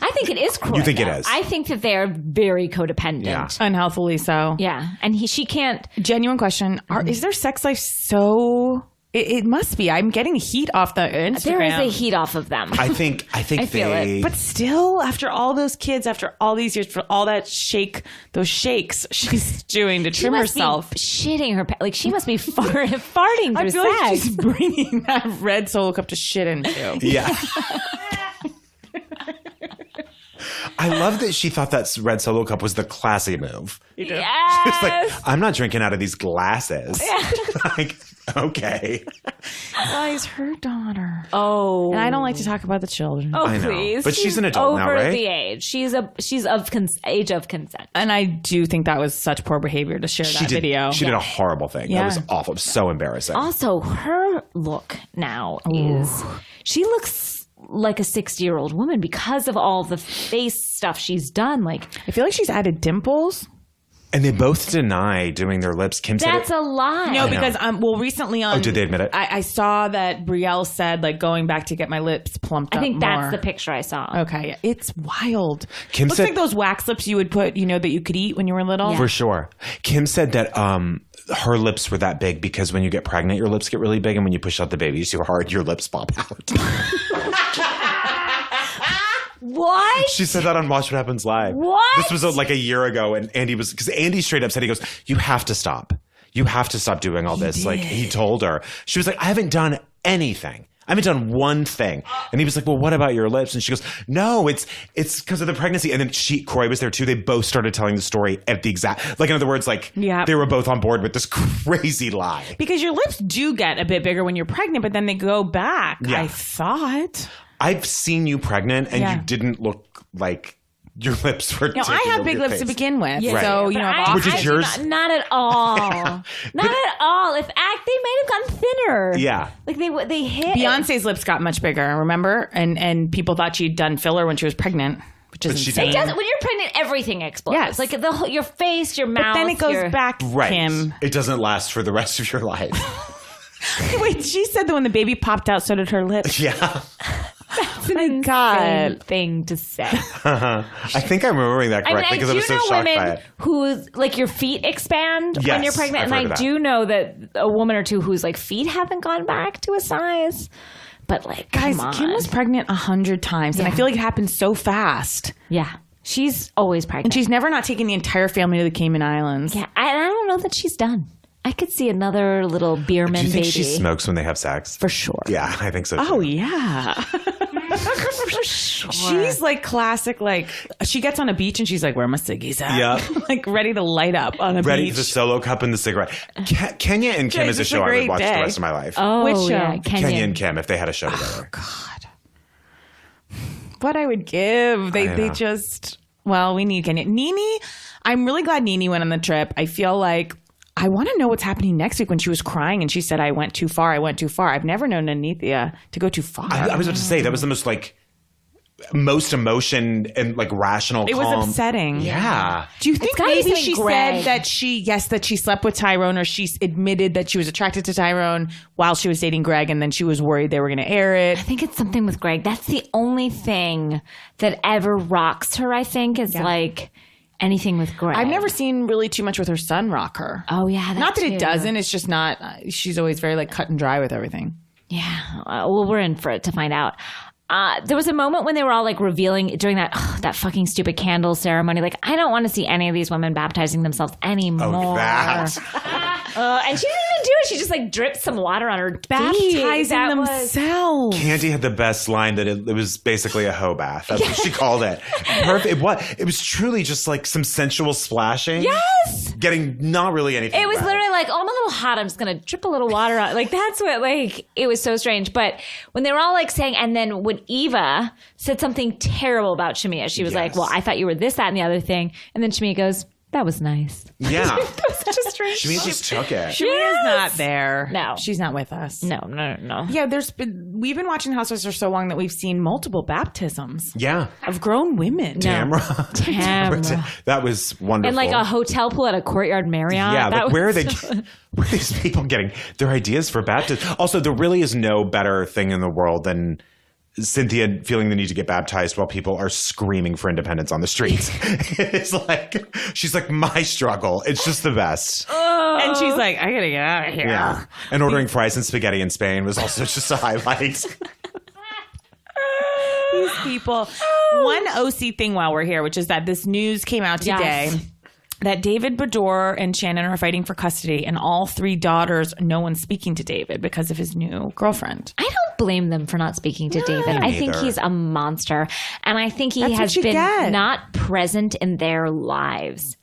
I think it is Croy. You think though. it is? I think that they're very codependent. Yeah. Unhealthily so. Yeah. And she can't. Genuine question. Is their sex life so... It must be. I'm getting heat off the Instagram. There is a heat off of them. I think feel they. it. But still, after all those kids, after all these years, for all that those shakes she's doing to trim herself. Be shitting her. Like she must be farting through I feel sex. like she's bringing that red Solo cup to shit into. Yeah. I love that she thought that red Solo cup was the classy move. Yes. It's like, I'm not drinking out of these glasses. Like, okay. Guys, her daughter. Oh. And I don't like to talk about the children. Oh, I know. please. But she's an adult now, over right? the age. She's of age of consent. And I do think that was such poor behavior to share that video. She did a horrible thing. Yeah. That was awful. It was so embarrassing. Also, her look now is she looks like a 60-year-old woman because of all the face stuff she's done. Like I feel like she's added dimples. And they both deny doing their lips. Kim said that's a lie. No, because recently on. Oh, did they admit it? I saw that Brielle said like going back to get my lips plumped up. I think more. that's the picture I saw. Okay, it's wild. Kim Looks said- like those wax lips you would put, that you could eat when you were little. For sure. Kim said that her lips were that big because when you get pregnant, your lips get really big. And when you push out the baby too hard, your lips pop out. What? She said that on Watch What Happens Live. What? This was like a year ago, and because Andy straight up said, he goes, you have to stop. You have to stop doing all this. Like, he told her. She was like, I haven't done anything. I haven't done one thing. And he was like, well, what about your lips? And she goes, no, it's because of the pregnancy. And then Croy was there too. They both started telling the story at the exact, like in other words, like they were both on board with this crazy lie. Because your lips do get a bit bigger when you're pregnant, but then they go back. Yeah. I thought. I've seen you pregnant and you didn't look like your lips were. No, I have big lips to begin with. Yeah. So, But I've Which is yours? Not at all. Not at all. If they might have gotten thinner. Yeah. Like they hit. Beyonce's lips got much bigger, remember? And people thought she'd done filler when she was pregnant, which is she insane. It does, when you're pregnant, everything explodes. Yes. Like your face, your mouth. But then it goes back, Right. Kim. It doesn't last for the rest of your life. Wait, she said that when the baby popped out, so did her lips. Yeah. That's an My God. insane thing to say. I think I'm remembering that correctly because I was so shocked by women it. who's like your feet expand when Yes, you're pregnant, I've and heard I of do know that a woman or two whose like feet haven't gone back to a size. But like, Guys, come on. Kim was pregnant 100 times, and I feel like it happened so fast. Yeah, she's always pregnant. And she's never not taken the entire family to the Cayman Islands. Yeah, I don't know that she's done. I could see another little Bierman Do you think baby. she smokes when they have sex? For sure. Yeah, I think so. Oh, too. yeah. For sure. She's like classic, like, she gets on a beach and she's like, where are my ciggies at? Yeah. Like, ready to light up on a Ready beach. for the solo cup and the cigarette. Kenya and Kim is a it's a show I would great watch day. the rest of my life. Oh, Which show? yeah, Kenya and Kim, if they had a show together. God. What I would give. I They know. just... Well, we need Kenya. Nene, I'm really glad Nene went on the trip. I feel like I want to know what's happening next week when she was crying and she said, I went too far. I've never known Anithia to go too far. I was about to say, that was the most emotion and rational, It was calm. upsetting. Yeah. Do you think gotta be maybe something she Greg. said that she slept with Tyrone, or she admitted that she was attracted to Tyrone while she was dating Greg, and then she was worried they were going to air it? I think it's something with Greg. That's the only thing that ever rocks her, I think, is anything with Greg. I've never seen really too much with her son rock her. Oh, yeah. Not that too. it doesn't. It's just not. She's always very cut and dry with everything. Yeah. Well, we're in for it to find out. There was a moment when they were all revealing during that fucking stupid candle ceremony. I don't want to see any of these women baptizing themselves anymore. Oh, that. And she didn't even do it. She just dripped some water on her Baptizing themselves. Candy had the best line that it was basically a hoe bath. That's what she called it. Perfect. It was truly just some sensual splashing. Yes. Getting not really anything. It was wet. literally I'm a little hot. I'm just going to drip a little water on. That's what, it was so strange. But when they were all saying, and then when Eva said something terrible about Shamia, she was Yes. well, I thought you were this, that, and the other thing. And then Shamia goes, that was nice. Yeah. That was such a strange She just took it. Shamia's not there. No. She's not with us. No. Yeah, we've been watching Housewives for so long that we've seen multiple baptisms Yeah. of grown women. Tamara. That was wonderful. And a hotel pool at a Courtyard Marriott. Yeah, That but where are was- they? Where are these people getting their ideas for baptism? Also, there really is no better thing in the world than Cynthia feeling the need to get baptized while people are screaming for independence on the streets. It's she's my struggle. It's just the best. And she's like, I gotta get out of here. Yeah. And ordering fries and spaghetti in Spain was also just a highlight. These people. One OC thing while we're here, which is that this news came out today. Yes. That David Bador and Shannon are fighting for custody, and all 3 daughters, no one's speaking to David because of his new girlfriend. I don't blame them for not speaking to David. I think he's a monster. And I think he That's what has you been get. not present in their lives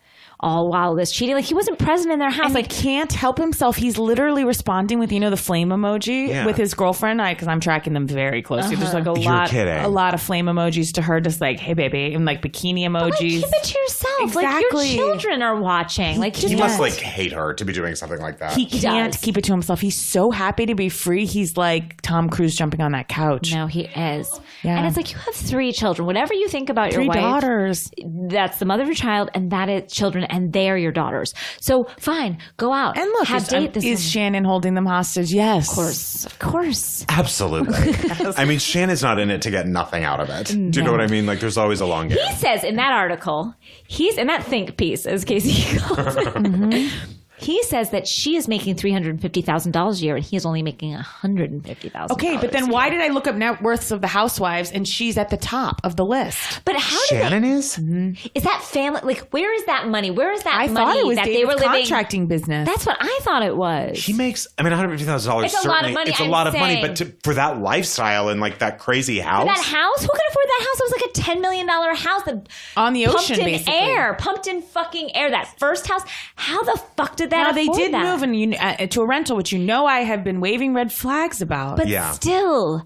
all while this cheating. He wasn't present in their house. And he can't help himself. He's literally responding with, the flame emoji with his girlfriend. Because I'm tracking them very closely. There's a lot of flame emojis to her, just hey baby, and bikini emojis. keep it to yourself. Exactly. Your children are watching. He must hate her to be doing something like that. He can't keep it to himself. He's so happy to be free. He's like Tom Cruise jumping on that couch. No, he is. Yeah. And it's you have 3 children. Whatever you think about 3 your wife, daughters. that's the mother of your child, and that is children, and they are your daughters. So fine, go out And look, is Shannon holding them hostage? Yes. Of course. Absolutely. I mean, Shannon's not in it to get nothing out of it. Do you know what I mean? There's always a long game. He says in that article, he's in that think piece, as Casey calls it. He says that she is making $350,000 a year, and he is only making $150,000. Okay, but then why did I look up net worths of the housewives and she's at the top of the list? But how Shannon is? is that family? Where is that money? Where is that I money thought it was that they David's were living? contracting business. That's what I thought it was. He makes, $150,000. It's a lot of money, It's a I'm lot of money, saying. but for that lifestyle and that crazy house. That house? Who could afford that house? It was a $10 million house that on the pumped ocean, in basically. air, pumped in fucking air. That first house. How the fuck did that? Now they afford did that? move to a rental, which I have been waving red flags about. But Yeah. still,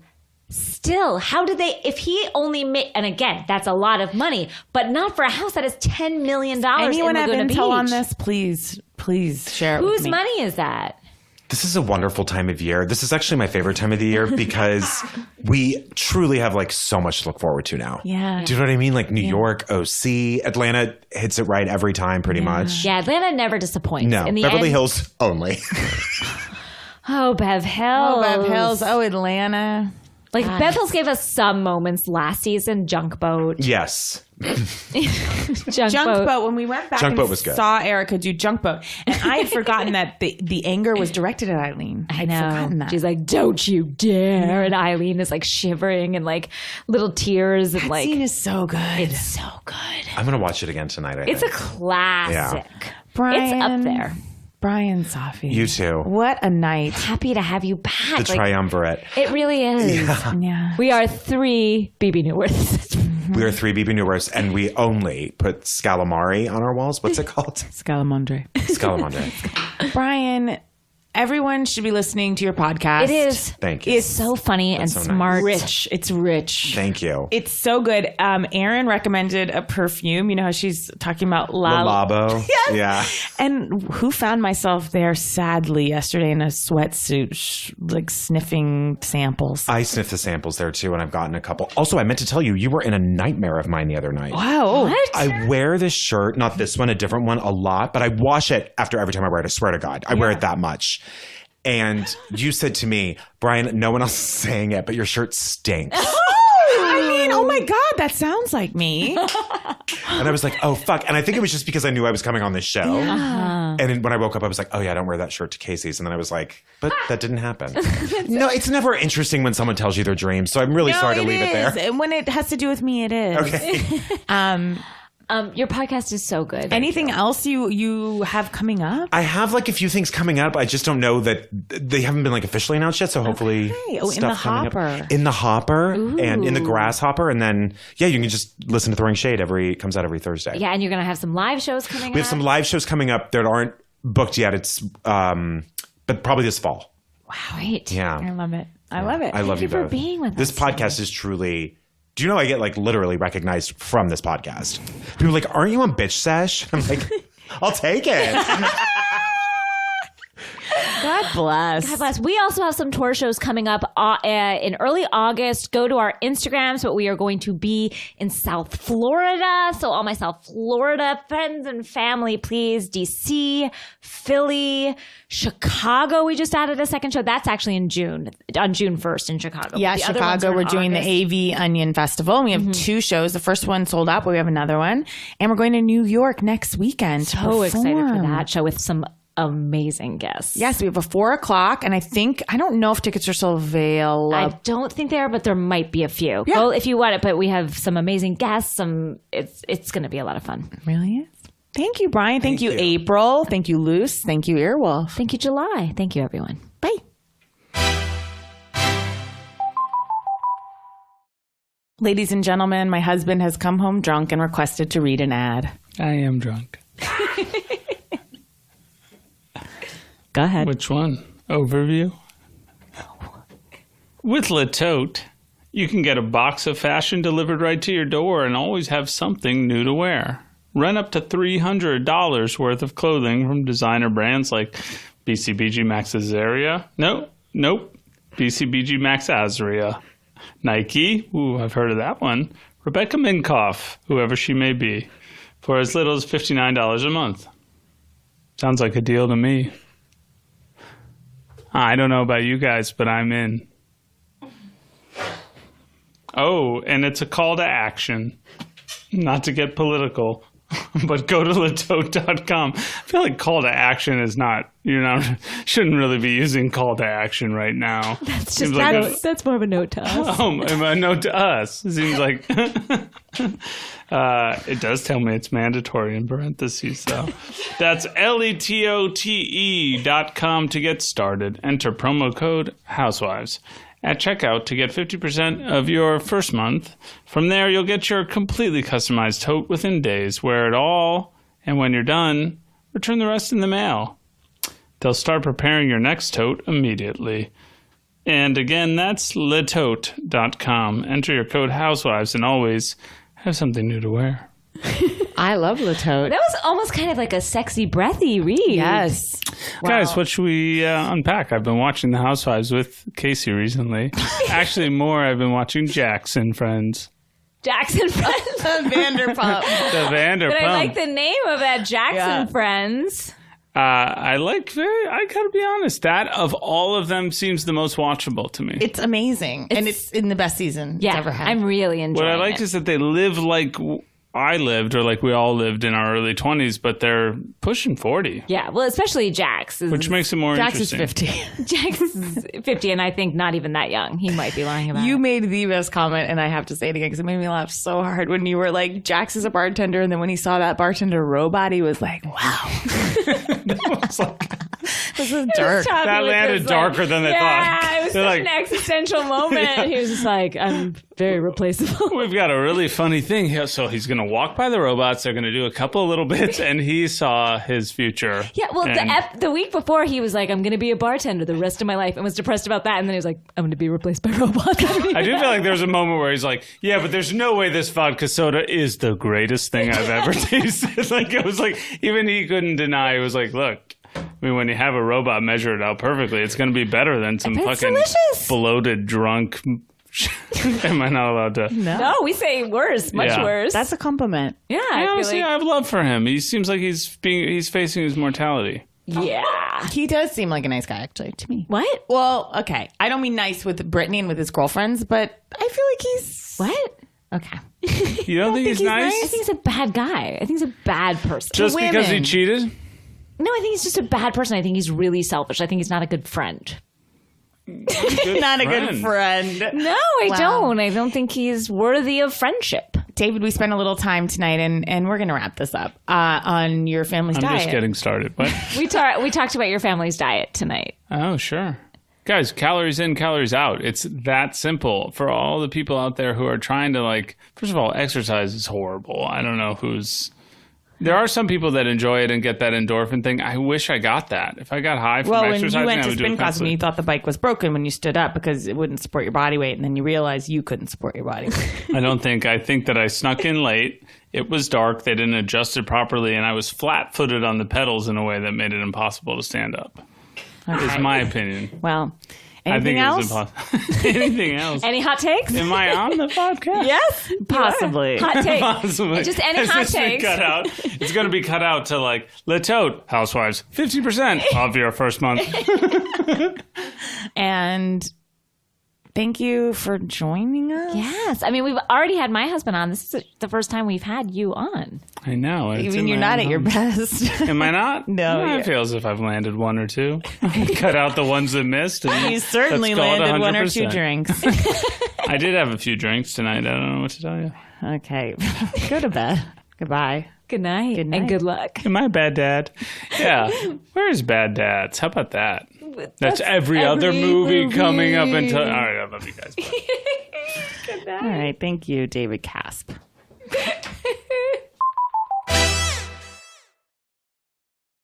how did they? If he only made, and again, that's a lot of money, but not for a house that is $10 million. Anyone in have Laguna intel Beach. on this? Please share it with Whose me. money is that? This is a wonderful time of year. This is actually my favorite time of the year because we truly have so much to look forward to now. Yeah. Do you know what I mean? New York, OC, Atlanta hits it right every time pretty much. Yeah, Atlanta never disappoints. No, in the Beverly end, Hills only. Oh, Bev Hills. Oh, Bev Hills. Oh, Atlanta. Bev Hills gave us some moments last season. Junk Boat. Yes. Junk Boat. When we went back Junk and Boat was good. saw Erica do Junk Boat, and I had forgotten that the anger was directed at Eileen. I'd forgotten that. She's like, "Don't you dare!" And Eileen is shivering and little tears and that scene is so good. It's so good. I'm going to watch it again tonight, I It's a think. classic. Bryan, It's up there. Bryan Safi. You too. What a night. Happy to have you back. The triumvirate. It really is. Yeah. We are 3 BB Newworths. We are 3 BB Newworths, and we only put Scalamari on our walls. What's it called? Scalamandre. Scalamandre. Bryan, everyone should be listening to your podcast. It is. Thank you. It's so funny and so nice. smart. Rich. It's rich. Thank you. It's so good. Erin recommended a perfume. You know how she's talking about Labo. Yes. Yeah. And who found myself there sadly yesterday in a sweatsuit, like sniffing samples. I sniffed the samples there too, and I've gotten a couple. Also, I meant to tell you, you were in a nightmare of mine the other night. Wow. What? I wear this shirt, not this one, a different one, a lot, but I wash it after every time I wear it. I swear to God. I wear it that much. And you said to me, Bryan, no one else is saying it, but your shirt stinks. I mean, oh my God, that sounds like me. And I was like, oh, fuck. And I think it was just because I knew I was coming on this show. And then when I woke up, I was like, oh, yeah, I don't wear that shirt to Casey's. And then I was like, but that didn't happen. No, it's never interesting when someone tells you their dreams. So I'm really sorry to leave it there. And when it has to do with me, it is. Okay. Your podcast is so good. Anything else you have coming up? I have like a few things coming up. I just don't know that they haven't been like officially announced yet. So hopefully Oh, in the coming hopper. up. In the hopper and in the grasshopper. And then, yeah, you can just listen to Throwing Shade. Comes out every Thursday. Yeah, and you're going to have some live shows coming up. We have some live shows coming up that aren't booked yet. It's, but probably this fall. Wow. Great. Yeah. I love it. I love it. I love you Thank you for both. being with This us podcast is truly. Do you know I get like literally recognized from this podcast? People are like, aren't you on Bitch Sesh? I'm like, I'll take it. God bless. God bless. We also have some tour shows coming up in early August. Go to our Instagrams, but we are going to be in South Florida. So all my South Florida friends and family, please. DC, Philly, Chicago. We just added a second show. That's actually in June, on June 1st in Chicago. Yeah, The other ones Chicago. are in We're doing August. the AV Onion Festival. And we have two shows. The first one sold out, but we have another one. And we're going to New York next weekend. So excited for perform. that show with some amazing guests. Yes, we have a 4:00, and I don't know if tickets are still available. I don't think they are, but there might be a few. Yeah. Well, if you want it, but we have some amazing guests. It's going to be a lot of fun. Really is. Thank you, Bryan. Thank you, you. April. Thank you, Luce. Thank you, Earwolf. Thank you, July. Thank you, everyone. Bye. Ladies and gentlemen, my husband has come home drunk and requested to read an ad. I am drunk. Go ahead. Which one? Overview? With La Tote, you can get a box of fashion delivered right to your door and always have something new to wear. Rent up to $300 worth of clothing from designer brands like BCBG Max Azaria. Nope. BCBG Max Azria. Nike, ooh, I've heard of that one. Rebecca Minkoff, whoever she may be, for as little as $59 a month. Sounds like a deal to me. I don't know about you guys, but I'm in. Oh, and it's a call to action. Not to get political, but go to latote.com. I feel like call to action is not, shouldn't really be using call to action right now. That's Seems like that's more of a note to us. a note to us. It seems like it does tell me it's mandatory in parentheses, though. That's letote.com to get started. Enter promo code Housewives at checkout to get 50% of your first month. From there, you'll get your completely customized tote within days. Wear it all, and when you're done, return the rest in the mail. They'll start preparing your next tote immediately. And again, that's letote.com. Enter your code Housewives and always have something new to wear. I love La Tote. That was almost kind of like a sexy, breathy read. Yes. Guys, what should we unpack? I've been watching The Housewives with Casey recently. Actually, more, I've been watching Jackson Friends. Jackson Friends. Vanderpump. The Vanderpump. But I like the name of that, Jackson Friends. I gotta be honest, that of all of them seems the most watchable to me. It's amazing. And it's in the best season Yeah, it's ever had. I'm really enjoying What I like it. is that they live like I lived, or like we all lived in our early 20s, but they're pushing 40. Yeah, well, especially Jax. Which makes it more Jax is interesting. 50. Jax is 50, and I think not even that young. He might be lying about You it. made the best comment, and I have to say it again because it made me laugh so hard when you were like, Jax is a bartender, and then when he saw that bartender robot, he was like, wow. It's like, This is dark. That landed darker than they thought. Yeah, it was They're such like- an existential moment. He was just like, I'm very replaceable. We've got a really funny thing here. So he's going to walk by the robots. They're going to do a couple of little bits, and he saw his future. Yeah, well, And- the week before, he was like, I'm going to be a bartender the rest of my life, and was depressed about that. And then he was like, I'm going to be replaced by robots. I do feel like there's a moment where he's like, yeah, but there's no way this vodka soda is the greatest thing I've ever tasted. Like, it was like, even he couldn't deny. It was like, look, I mean, when you have a robot measure it out perfectly, it's going to be better than some It's fucking delicious. bloated drunk. Am I not allowed to? No, we say worse, much Yeah. worse. That's a compliment. yeah, I feel Honestly, I have love for him. He seems like he's facing his mortality. yeah. He does seem like a nice guy, actually, to me. What? Well, okay. I don't mean nice with Brittany and with his girlfriends, but I feel like he's... What? Okay. You don't think he's nice? I think he's a bad guy. I think he's a bad person. Just because he women. cheated? No, I think he's just a bad person. I think he's really selfish. I think he's not a good friend. Not a good friend. No, I Wow. don't. I don't think he's worthy of friendship. David, we spent a little time tonight, and we're going to wrap this up on your family's I'm diet. just getting started. What? We talked about your family's diet tonight. Oh, sure. Guys, calories in, calories out. It's that simple for all the people out there who are trying to, like, first of all, exercise is horrible. I don't know who's... There are some people that enjoy it and get that endorphin thing. I wish I got that. If I got high from Well, when exercising, you went I to would do spin it class and constantly. you thought the bike was broken when you stood up because it wouldn't support your body weight, and then you realized you couldn't support your body weight. I think that I snuck in late. It was dark. They didn't adjust it properly, and I was flat-footed on the pedals in a way that made it impossible to stand up. Is my opinion. Well, I think anything it else? was impossible. Anything else? Any hot takes? Am I on the podcast? Yes, Possibly. Hot takes. Possibly. Just any Has hot this been takes. cut out? It's going to be cut out to like, Latote, Housewives, 50% off your first month. And thank you for joining us. Yes. I mean, we've already had my husband on. This is the first time we've had you on. I know. it's Even in you're my not own at your home. best. Am I not? No, I you're- feel as if I've landed one or two. Cut out the ones that missed. And You certainly let's call it landed one or 100%. two drinks. I did have a few drinks tonight. I don't know what to tell you. Okay. Go to bed. Goodbye. Good night. Good night. And good luck. Am I a bad dad? Yeah. Where's Bad Dads? How about that? That's every other movie coming up until... All right, I love you guys. Bye. All right. Thank you, David Casp.